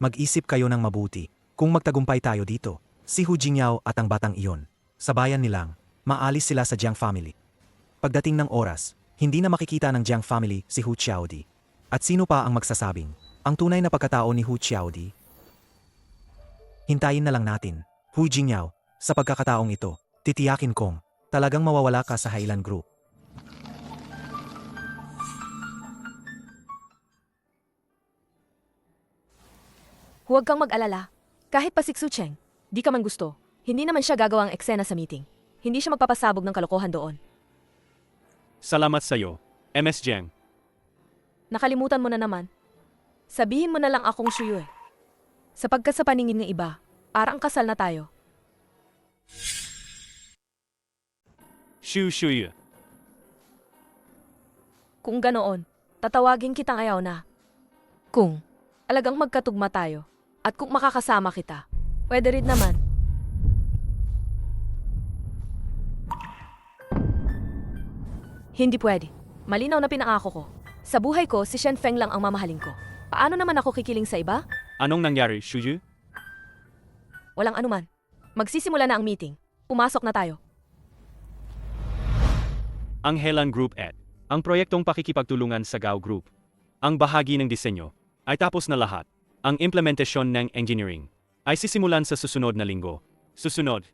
Mag-isip kayo ng mabuti. Kung magtagumpay tayo dito, si Hu Jingyao at ang batang iyon, sa bayan nilang, maalis sila sa Jiang family. Pagdating ng oras, hindi na makikita ng Jiang family si Hu Xiaodi. At sino pa ang magsasabing, ang tunay na pagkatao ni Hu Xiaodi? Hintayin na lang natin, Hu Jingyao, sa pagkakataong ito, titiyakin kong, talagang mawawala ka sa Highland Group. Huwag kang mag-alala. Kahit pa si Xu Cheng, di ka man gusto. Hindi naman siya gagawang eksena sa meeting. Hindi siya magpapasabog ng kalokohan doon. Salamat sa'yo, MS Jiang. Nakalimutan mo na naman. Sabihin mo na lang akong Shuyue. Sapagkat sa paningin ng iba, parang kasal na tayo. Shu Shuyu. Kung ganoon, tatawagin kitang ayaw na. Kung alagang magkatugma tayo, at kung makakasama kita, pwede rin naman. Hindi pwede. Malinaw na pinangako ko. Sa buhay ko, si Shen Feng lang ang mamahalin ko. Paano naman ako kikiling sa iba? Anong nangyari, Shuyu? Walang anuman. Magsisimula na ang meeting. Pumasok na tayo. Ang Helan Group Ed. Ang proyektong pakikipagtulungan sa Gao Group. Ang bahagi ng disenyo ay tapos na lahat. Ang implementasyon ng engineering ay sisimulan sa susunod na linggo. Susunod,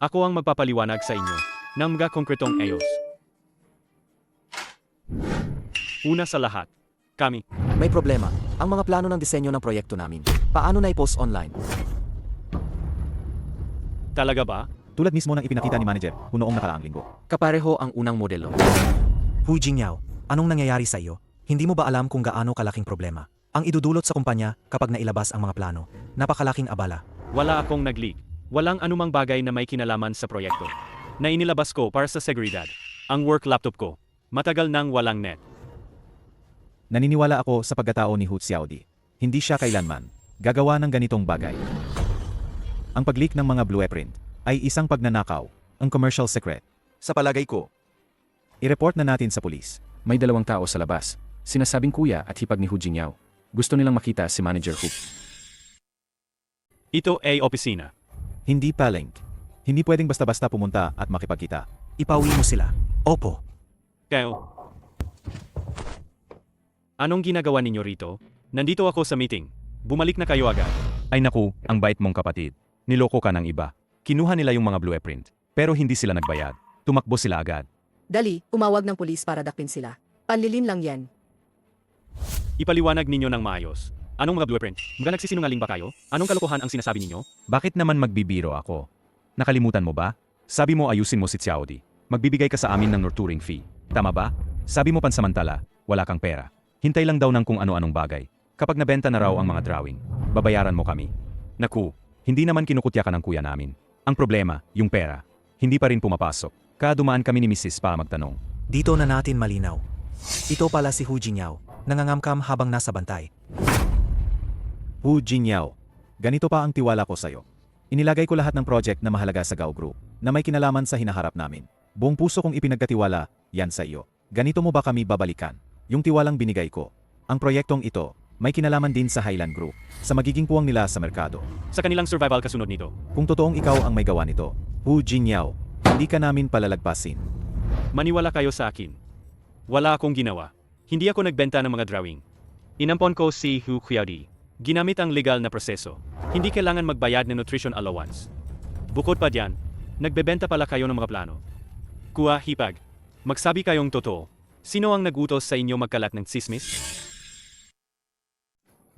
ako ang magpapaliwanag sa inyo ng mga konkretong ayos. Una sa lahat, kami. May problema. Ang mga plano ng disenyo ng proyekto namin. Paano na i-post online? Talaga ba? Tulad mismo ng ipinakita ni manager noong nakaraang linggo. Kapareho ang unang modelo. Hu Jingyao, anong nangyayari sa iyo? Hindi mo ba alam kung gaano kalaking problema ang idudulot sa kumpanya kapag nailabas ang mga plano? Napakalaking abala. Wala akong nag-leak. Walang anumang bagay na may kinalaman sa proyekto. Na inilabas ko para sa seguridad. Ang work laptop ko. Matagal nang walang net. Naniniwala ako sa pagkatao ni Hu Xiaodi. Hindi siya kailanman gagawa ng ganitong bagay. Ang pag-leak ng mga blueprint ay isang pagnanakaw, ang commercial secret. Sa palagay ko, i-report na natin sa pulis. May 2 tao sa labas. Sinasabing kuya at hipag ni Hu Jingyao. Gusto nilang makita si Manager Hu. Ito ay opisina. Hindi palink. Hindi pwedeng basta-basta pumunta at makipagkita. Ipauwi mo sila. Opo. Kayo. Anong ginagawa ninyo rito? Nandito ako sa meeting. Bumalik na kayo agad. Ay naku, ang bait mong kapatid. Niloko ka ng iba. Kinuha nila yung mga blueprint. Pero hindi sila nagbayad. Tumakbo sila agad. Dali, umawag ng pulis para dakpin sila. Panlilin lang yan. Ipaliwanag ninyo ng maayos. Anong mga blueprint? Mga nagsisinungaling ba kayo? Anong kalokohan ang sinasabi ninyo? Bakit naman magbibiro ako? Nakalimutan mo ba? Sabi mo ayusin mo si Xiaodi. Magbibigay ka sa amin ng nurturing fee. Tama ba? Sabi mo pansamantala, wala kang pera. Hintay lang daw ng kung ano-anong bagay. Kapag nabenta na raw ang mga drawing, babayaran mo kami. Naku, hindi naman kinukutya ka ng kuya namin. Ang problema, yung pera. Hindi pa rin pumapasok. Kaya dumaan kami ni Mrs. para magtanong. Dito na natin malinaw. Ito pala si Hu Jingyao, nangangamkam habang nasa bantay. Hu Jingyao, ganito pa ang tiwala ko sa'yo. Inilagay ko lahat ng project na mahalaga sa Gao Group, na may kinalaman sa hinaharap namin. Buong puso kong ipinagkatiwala, yan sa iyo. Ganito mo ba kami babalikan? Yung tiwalang binigay ko. Ang proyektong ito, may kinalaman din sa Highland Group, sa magiging puwang nila sa merkado. Sa kanilang survival kasunod nito. Kung totoong ikaw ang may gawa nito, Hu Jingyao, hindi ka namin palalagpasin. Maniwala kayo sa akin. Wala akong ginawa. Hindi ako nagbenta ng mga drawing. Inampon ko si Hu Xiaodi. Ginamit ang legal na proseso. Hindi kailangan magbayad ng nutrition allowance. Bukod pa diyan, nagbebenta pala kayo ng mga plano. Kuha hipag. Magsabi kayong totoo. Sino ang nagutos sa inyo magkalat ng tsismis?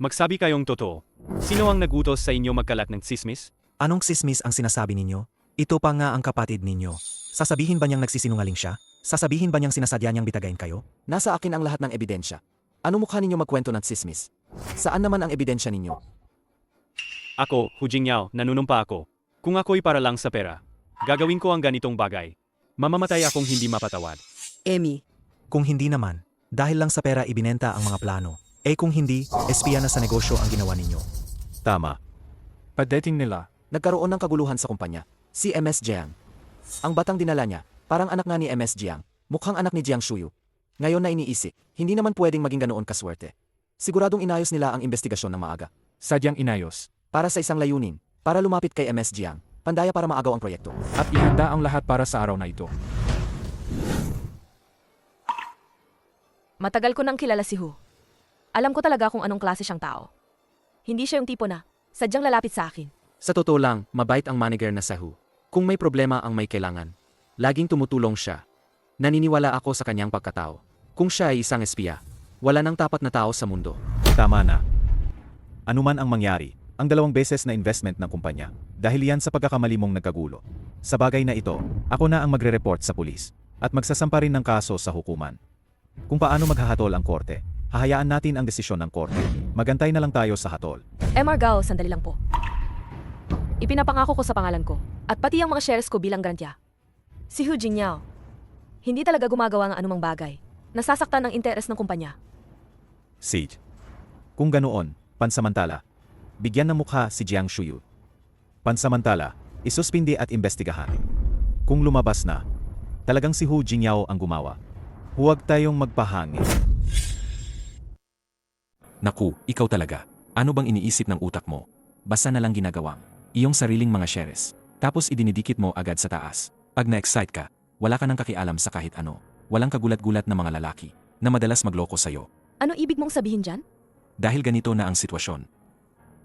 Magsabi kayong totoo. Sino ang nagutos sa inyo magkalat ng tsismis? Anong sismis ang sinasabi ninyo? Ito pa nga ang kapatid ninyo. Sasabihin ba niyang nagsisinungaling siya? Sasabihin ba niyang sinasadya niyang bitagayin kayo? Nasa akin ang lahat ng ebidensya. Ano mukha ninyo magkwento ng tsismis? Saan naman ang ebidensya ninyo? Ako, Hu Jingyao, nanunumpa ako. Kung ako'y para lang sa pera, gagawin ko ang ganitong bagay. Mamamatay akong hindi mapatawad. Emmy, Kung hindi naman, dahil lang sa pera ibinenta ang mga plano. Eh kung hindi, espiya na sa negosyo ang ginawa ninyo. Tama. Pagdating nila, Nagkaroon ng kaguluhan sa kumpanya. Si MS Jiang. Ang batang dinala niya, parang anak nga ni MS Jiang. Mukhang anak ni Jiang Shuyu. Ngayon na iniisip, hindi naman pwedeng maging ganoon kaswerte. Siguradong inayos nila ang investigasyon ng maaga. sadyang inayos. Para sa isang layunin, para lumapit kay MS Jiang, pandaya para maagaw ang proyekto. At ihanda ang lahat para sa araw na ito. Matagal ko nang kilala si Hu. Alam ko talaga kung anong klase siyang tao. Hindi siya yung tipo na, sadyang lalapit sa akin. Sa totoo lang, mabait ang manager na sa Hu. Kung may problema ang may kailangan, laging tumutulong siya. Naniniwala ako sa kanyang pagkatao. Kung siya ay isang espiya, wala nang tapat na tao sa mundo. Tama na. Anuman ang mangyari, ang 2 beses na investment ng kumpanya, dahil yan sa pagkakamali mong nagkagulo. Sa bagay na ito, ako na ang magre-report sa pulis, at magsasampa rin ng kaso sa hukuman. Kung paano maghahatol ang korte, hahayaan natin ang desisyon ng korte. Magantay na lang tayo sa hatol. MR Gao, sandali lang po. Ipinapangako ko sa pangalan ko, at pati ang mga shares ko bilang garantya. Si Hu Jingyao, hindi talaga gumagawa ng anumang bagay. Nasasaktan ang interes ng kumpanya. Siege. Kung ganoon, pansamantala, bigyan ng mukha si Jiang Shuyu. Pansamantala, isuspindi at imbestigahan. Kung lumabas na, talagang si Hu Jingyao ang gumawa. Huwag tayong magpahangin. Naku, ikaw talaga. Ano bang iniisip ng utak mo? Basta na lang ginagawang iyong sariling mga shares. Tapos idinidikit mo agad sa taas. Pag na-excite ka, wala ka nang kakialam sa kahit ano. Walang kagulat-gulat na mga lalaki na madalas magloko sa'yo. Ano ibig mong sabihin dyan? Dahil ganito na ang sitwasyon.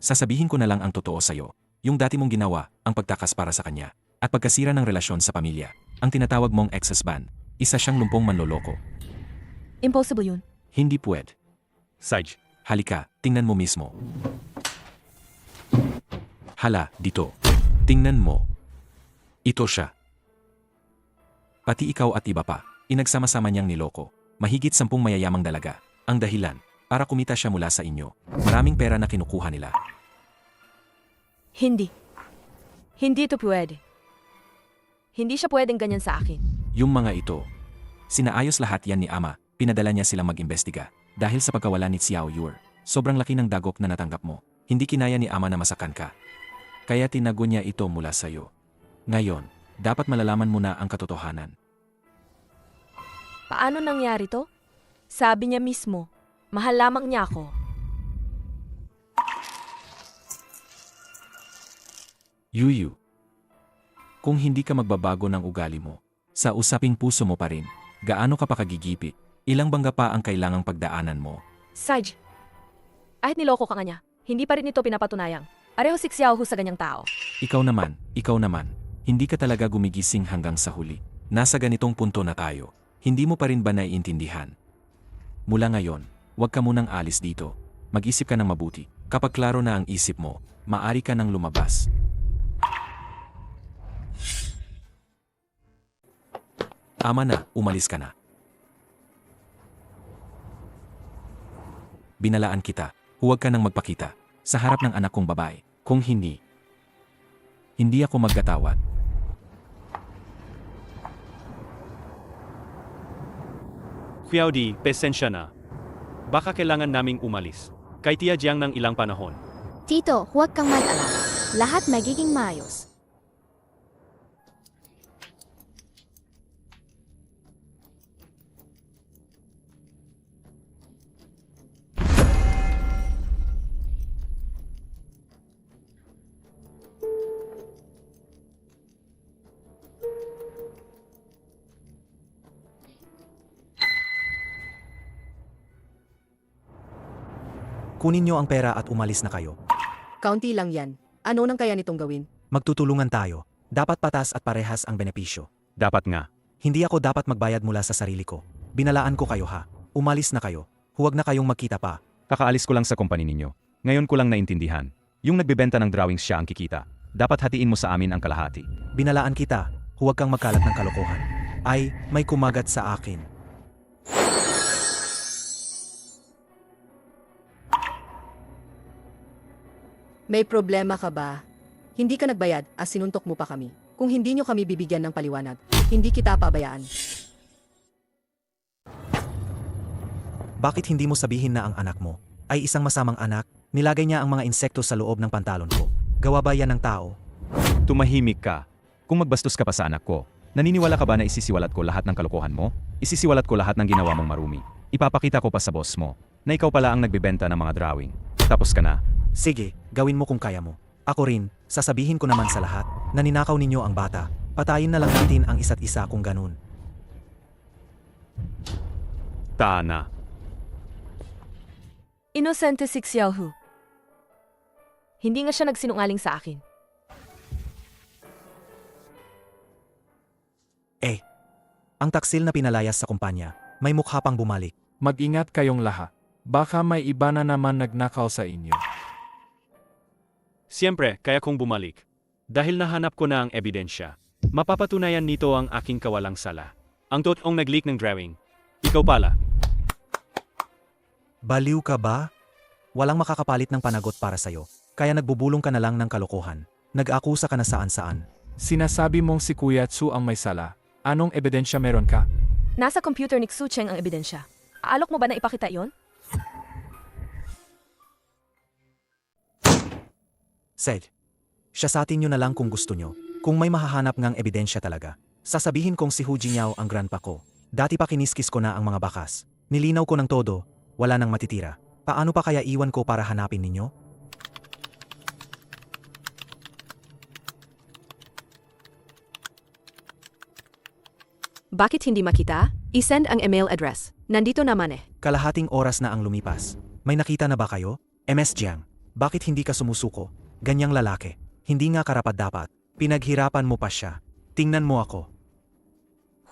Sasabihin ko na lang ang totoo sa'yo. Yung dati mong ginawa, ang pagtakas para sa kanya. At pagkasira ng relasyon sa pamilya. Ang tinatawag mong ex-husband. Isa siyang lumpong manloloko. Impossible yun. Hindi puwed. Sage, Halika, tingnan mo mismo. Hala, dito. Tingnan mo. Ito siya. Pati ikaw at iba pa, inagsama-sama niyang niloko. Mahigit 10 mayayamang dalaga. Ang dahilan, para kumita siya mula sa inyo. Maraming pera na kinukuha nila. Hindi. Hindi ito pwede. Hindi siya pwedeng ganyan sa akin. Yung mga ito, sinaayos lahat yan ni Ama, pinadala niya silang mag-imbestiga. Dahil sa pagkawala ni Xiao Yuer, sobrang laki ng dagok na natanggap mo. Hindi kinaya ni Ama na masakan ka. Kaya tinago niya ito mula sa'yo. Ngayon, dapat malalaman mo na ang katotohanan. Paano nangyari to? Sabi niya mismo, mahal lamang niya ako. Yuyu. Kung hindi ka magbabago ng ugali mo, sa usaping puso mo pa rin, gaano ka pa kagigipit, ilang bangga pa ang kailangang pagdaanan mo. Saj, kahit niloko ka nga niya, hindi pa rin ito pinapatunayang. Areho si Xiao Hu sa ganyang tao. Ikaw naman, hindi ka talaga gumigising hanggang sa huli. Nasa ganitong punto na tayo, hindi mo pa rin ba naiintindihan? Mula ngayon, huwag ka munang alis dito. Mag-isip ka ng mabuti. Kapag klaro na ang isip mo, maari ka nang lumabas. Tama na, umalis ka na. Binalaan kita, huwag ka nang magpakita sa harap ng anak kong babae. Kung hindi ako magkatawad. Xiaodi, pasensya na. Baka kailangan naming umalis. Kay Tia Jiang ng ilang panahon. Tito, huwag kang mag-alala. Lahat magiging maayos. Kunin niyo ang pera at umalis na kayo. Kaunti lang yan. Ano nang kaya nitong gawin? Magtutulungan tayo. Dapat patas at parehas ang benepisyo. Dapat nga. Hindi ako dapat magbayad mula sa sarili ko. Binalaan ko kayo ha. Umalis na kayo. Huwag na kayong magkita pa. Kakaalis ko lang sa company ninyo. Ngayon ko lang naintindihan. Yung nagbebenta ng drawings siya ang kikita. dapat hatiin mo sa amin ang kalahati. Binalaan kita, huwag kang magkalat ng kalokohan. Ay, may kumagat sa akin. May problema ka ba? Hindi ka nagbayad as sinuntok mo pa kami. Kung hindi nyo kami bibigyan ng paliwanag, hindi kita pabayaan. Bakit hindi mo sabihin na ang anak mo ay isang masamang anak? Nilagay niya ang mga insekto sa loob ng pantalon ko. Gawa ba yan ng tao? Tumahimik ka. Kung magbastos ka pa sa anak ko, naniniwala ka ba na isisiwalat ko lahat ng kalokohan mo? Isisiwalat ko lahat ng ginawa mong marumi. Ipapakita ko pa sa boss mo na ikaw pala ang nagbebenta ng mga drawing. Tapos ka na. Sige, gawin mo kung kaya mo. Ako rin, sasabihin ko naman sa lahat na ninakaw ninyo ang bata. Patayin na lang natin ang isa't isa kung ganun. Tana. Inosente si Xiaohu. Hindi nga siya nagsinungaling sa akin. Ang taksil na pinalayas sa kumpanya, may mukha pang bumalik. Mag-ingat kayong lahat. Baka may iba na naman nagnakaw sa inyo. Siyempre, kaya kong bumalik. Dahil nahanap ko na ang ebidensya. Mapapatunayan nito ang aking kawalang sala. Ang totoong nag-leak ng drawing. Ikaw pala. Baliw ka ba? Walang makakapalit ng panagot para sa'yo. Kaya nagbubulong ka na lang ng kalokohan. Nag-akusa ka na saan-saan. Sinasabi mong si Kuya Tsu ang may sala. Anong ebidensya meron ka? Nasa computer ni Xu Cheng ang ebidensya. Aalok mo ba na ipakita yon? Said, siyasatin nyo na lang kung gusto nyo. Kung may mahahanap ngang ebidensya talaga. Sasabihin kong si Hu Jingyao ang grandpa ko. Dati pa kiniskis ko na ang mga bakas. Nilinaw ko ng todo, wala nang matitira. Paano pa kaya iwan ko para hanapin ninyo? Bakit hindi makita? I-send ang email address. Nandito naman eh. Kalahating oras na ang lumipas. May nakita na ba kayo? MS Jiang, bakit hindi ka sumusuko? Ganyang lalaki. Hindi nga karapat-dapat. Pinaghirapan mo pa siya. Tingnan mo ako.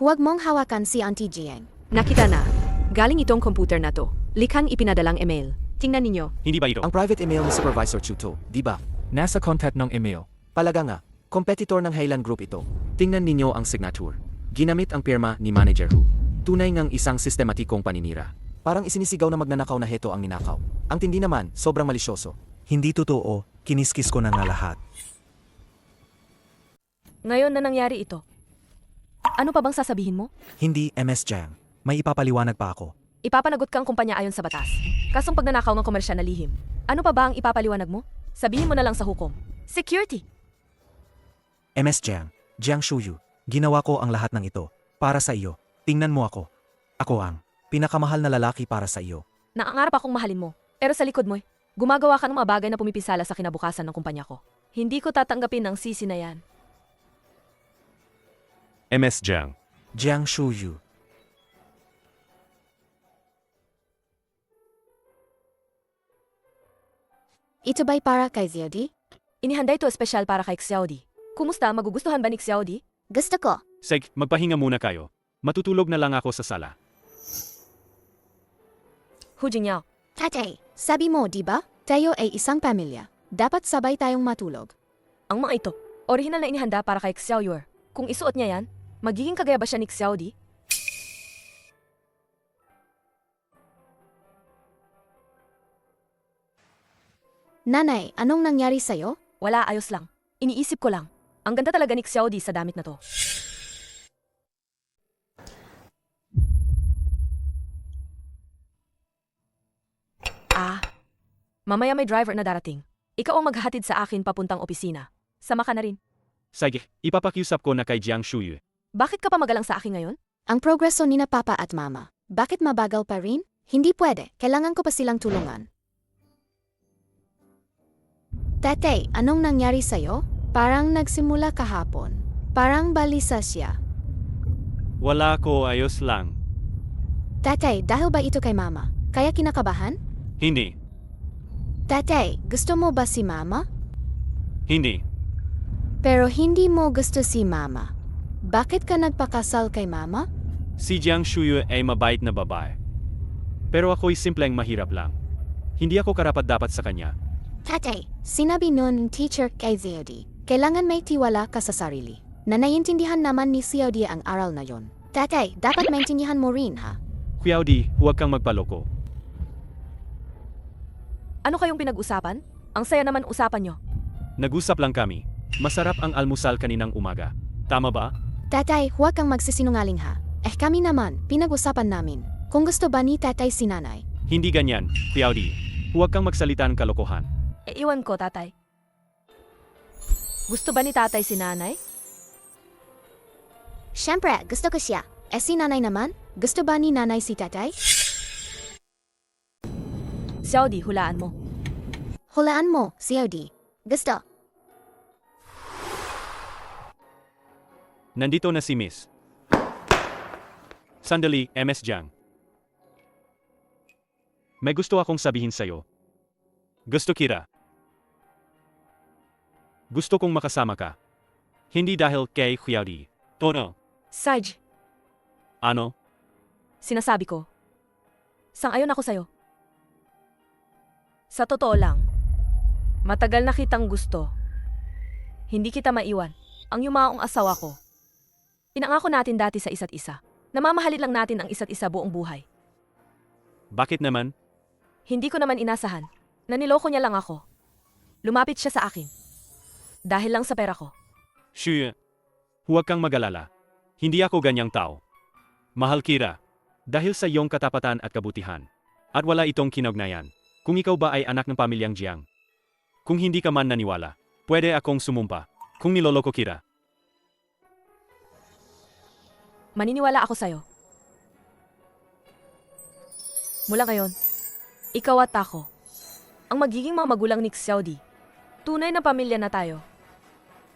Huwag mong hawakan si Auntie Jiang. Nakita na. Galing itong computer na to. Likhang ipinadalang email. Tingnan ninyo. Hindi ba ito? Ang private email ni Supervisor Chuto, di ba? Nasa content ng email. Palaga nga, competitor ng Highland Group ito. Tingnan ninyo ang signature. Ginamit ang pirma ni Manager Hu. Tunay ngang isang sistematikong paninira. Parang isinisigaw na magnanakaw na heto ang ninakaw. Ang tindi naman, sobrang malisyoso. Hindi totoo, kiniskis ko na nga lahat. Ngayon na nangyari ito. Ano pa bang sasabihin mo? Hindi MS Jiang. May ipapaliwanag pa ako. Ipapanagot kang kumpanya ayon sa batas. Kasong pagnanakaw ng komersyal na lihim. Ano pa ba ang ipapaliwanag mo? Sabihin mo na lang sa hukom. Security! MS Jiang, Jiang Shuyu, ginawa ko ang lahat ng ito. Para sa iyo. Tingnan mo ako. Ako ang pinakamahal na lalaki para sa iyo. Naangarap akong mahalin mo. Pero sa likod mo, gumagawa ka ng mga bagay na pumipisala sa kinabukasan ng kumpanya ko. Hindi ko tatanggapin ang sisi na yan. MS Jiang. Jiang Shuyu. Ito ba'y para kay Xiaodi? Inihanda ito espesyal para kay Xiaodi. Kumusta? Magugustuhan ba ni Xiaodi? Gusto ko. Seg, magpahinga muna kayo. Matutulog na lang ako sa sala. Hu Jingyao. Tatay, sabi mo, di ba? Tayo ay isang pamilya. Dapat sabay tayong matulog. Ang mga ito, orihinal na inihanda para kay Xiaoyuer. Kung isuot niya yan, magiging kagaya ba siya ni Xiaodi? Nanay, anong nangyari sa'yo? Wala, ayos lang. Iniisip ko lang. Ang ganda talaga ni Xiaodi sa damit na to. Mamaya may driver na darating. Ikaw ang maghahatid sa akin papuntang opisina. Sama ka na rin. Sige, ipapakiusap ko na kay Jiang Shuyu. Bakit ka pa magalang sa akin ngayon? Ang progreso ni na papa at mama. Bakit mabagal pa rin? Hindi pwede. Kailangan ko pa silang tulungan. Tatay, anong nangyari sa'yo? Parang nagsimula kahapon. Parang balisa siya. Wala ko, ayos lang. Tatay, dahil ba ito kay mama? Kaya kinakabahan? Hindi. Tatay, gusto mo ba si mama? Hindi. Pero hindi mo gusto si mama. Bakit ka nagpakasal kay mama? Si Jiang Shuyu ay mabait na babae. Pero ako'y simpleng mahirap lang. Hindi ako karapat-dapat sa kanya. Tatay, sinabi nun ng teacher kay Xiaodi. Kailangan may tiwala ka sa sarili. Na naiintindihan naman ni Xiao Di ang aral na yon. Tatay, dapat maintindihan mo rin ha. Xiao Di, huwag kang magpaloko. Ano kayong pinag-usapan? Ang saya naman usapan nyo. Nag-usap lang kami. Masarap ang almusal kaninang umaga. Tama ba? Tatay, huwag kang magsisinungaling ha. Kami naman, pinag-usapan namin. Kung gusto ba ni tatay si nanay. Hindi ganyan, Xiao Di. Huwag kang magsalita ng kalokohan. Iwan ko, tatay. Gusto ba ni tatay si nanay? Siyempre, gusto ko siya. Si nanay naman? Gusto ba ni nanay si tatay? Xiao Di, hulaan mo. Hulaan mo, Xiao Di. Gusto. Nandito na si Miss. Sandali, MS Jiang. May gusto akong sabihin sa'yo. Gusto Kira. Gusto kong makasama ka. Hindi dahil kay Xiao Di. Tono. Sarge, Ano? sinasabi ko. Sang-ayon ako sa'yo. Sa totoo lang, matagal na kitang gusto. Hindi kita maiwan. Ang yumaong asawa ko. Pinangako natin dati sa isa't isa. Namamahalin lang natin ang isa't isa buong buhay. Bakit naman? Hindi ko naman inasahan. Naniloko niya lang ako. Lumapit siya sa akin. Dahil lang sa pera ko. Shh. Huwag kang mag-alala. Hindi ako ganyang tao. Mahal Kira. Dahil sa iyong katapatan at kabutihan. At wala itong kinugnayan. Kung ikaw ba ay anak ng pamilyang Jiang. Kung hindi ka man naniwala, pwede akong sumumpa. Kung niloloko Kira. Maniniwala ako sa'yo. Mula ngayon, ikaw at ako, ang magiging mga magulang ni Xiao Di. Tunay na pamilya na tayo.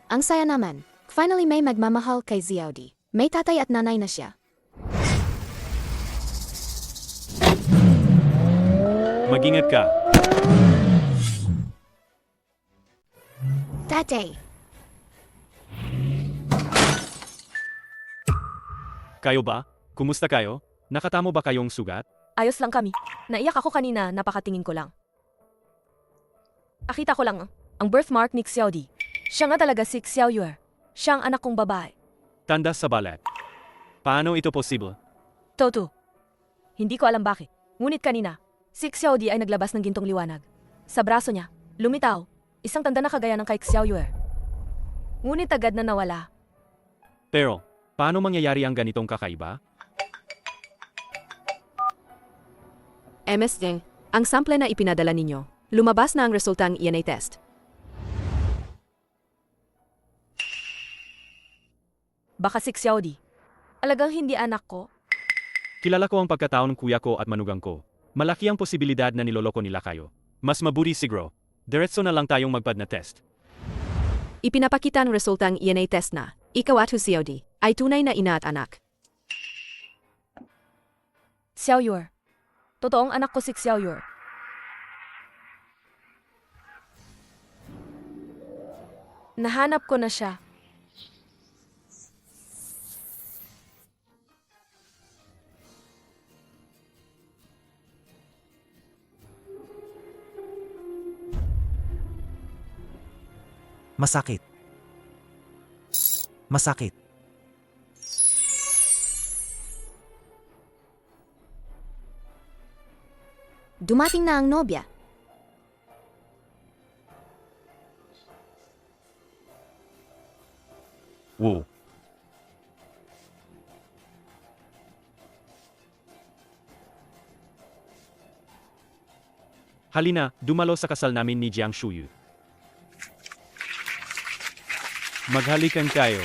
Ang saya naman. Finally may magmamahal kay Xiao Di. May tatay at nanay na siya. Mag-ingat ka. Tatay. Kayo ba? Kumusta kayo? Nakatamo ba kayong sugat? Ayos lang kami. Naiyak ako kanina, napakatingin ko lang. Akita ko lang ang birthmark ni Xiao Di. Siya nga talaga si Xiao Yue. Siya ang anak kong babae. Tanda sa balat. Paano ito posible? Toto. Hindi ko alam bakit. Ngunit kanina, si Xiao Di ay naglabas ng gintong liwanag. Sa braso niya, lumitaw, isang tanda na kagaya ng kay Xiao Yue. Ngunit agad na nawala. Pero, paano mangyayari ang ganitong kakaiba? MSJ, ang sample na ipinadala ninyo, lumabas na ang resultang ENA test. Baka si Xiao Di. Alagang hindi anak ko? Kilala ko ang pagkatao ng kuya ko at manugang ko. Malaki ang posibilidad na niloloko nila kayo. Mas mabuti siguro. Diretso na lang tayong magpad na test. Ipinapakita ang resultang ENA test na, ikaw at Xiao Di, ay tunay na ina at anak. Xiao Yue. Totoong anak ko si Xiao Yue. Nahanap ko na siya. Masakit. Masakit. Dumating na ang nobya. Wow. Halina, dumalo sa kasal namin ni Jiang Shuyu. Maghalikan kayo.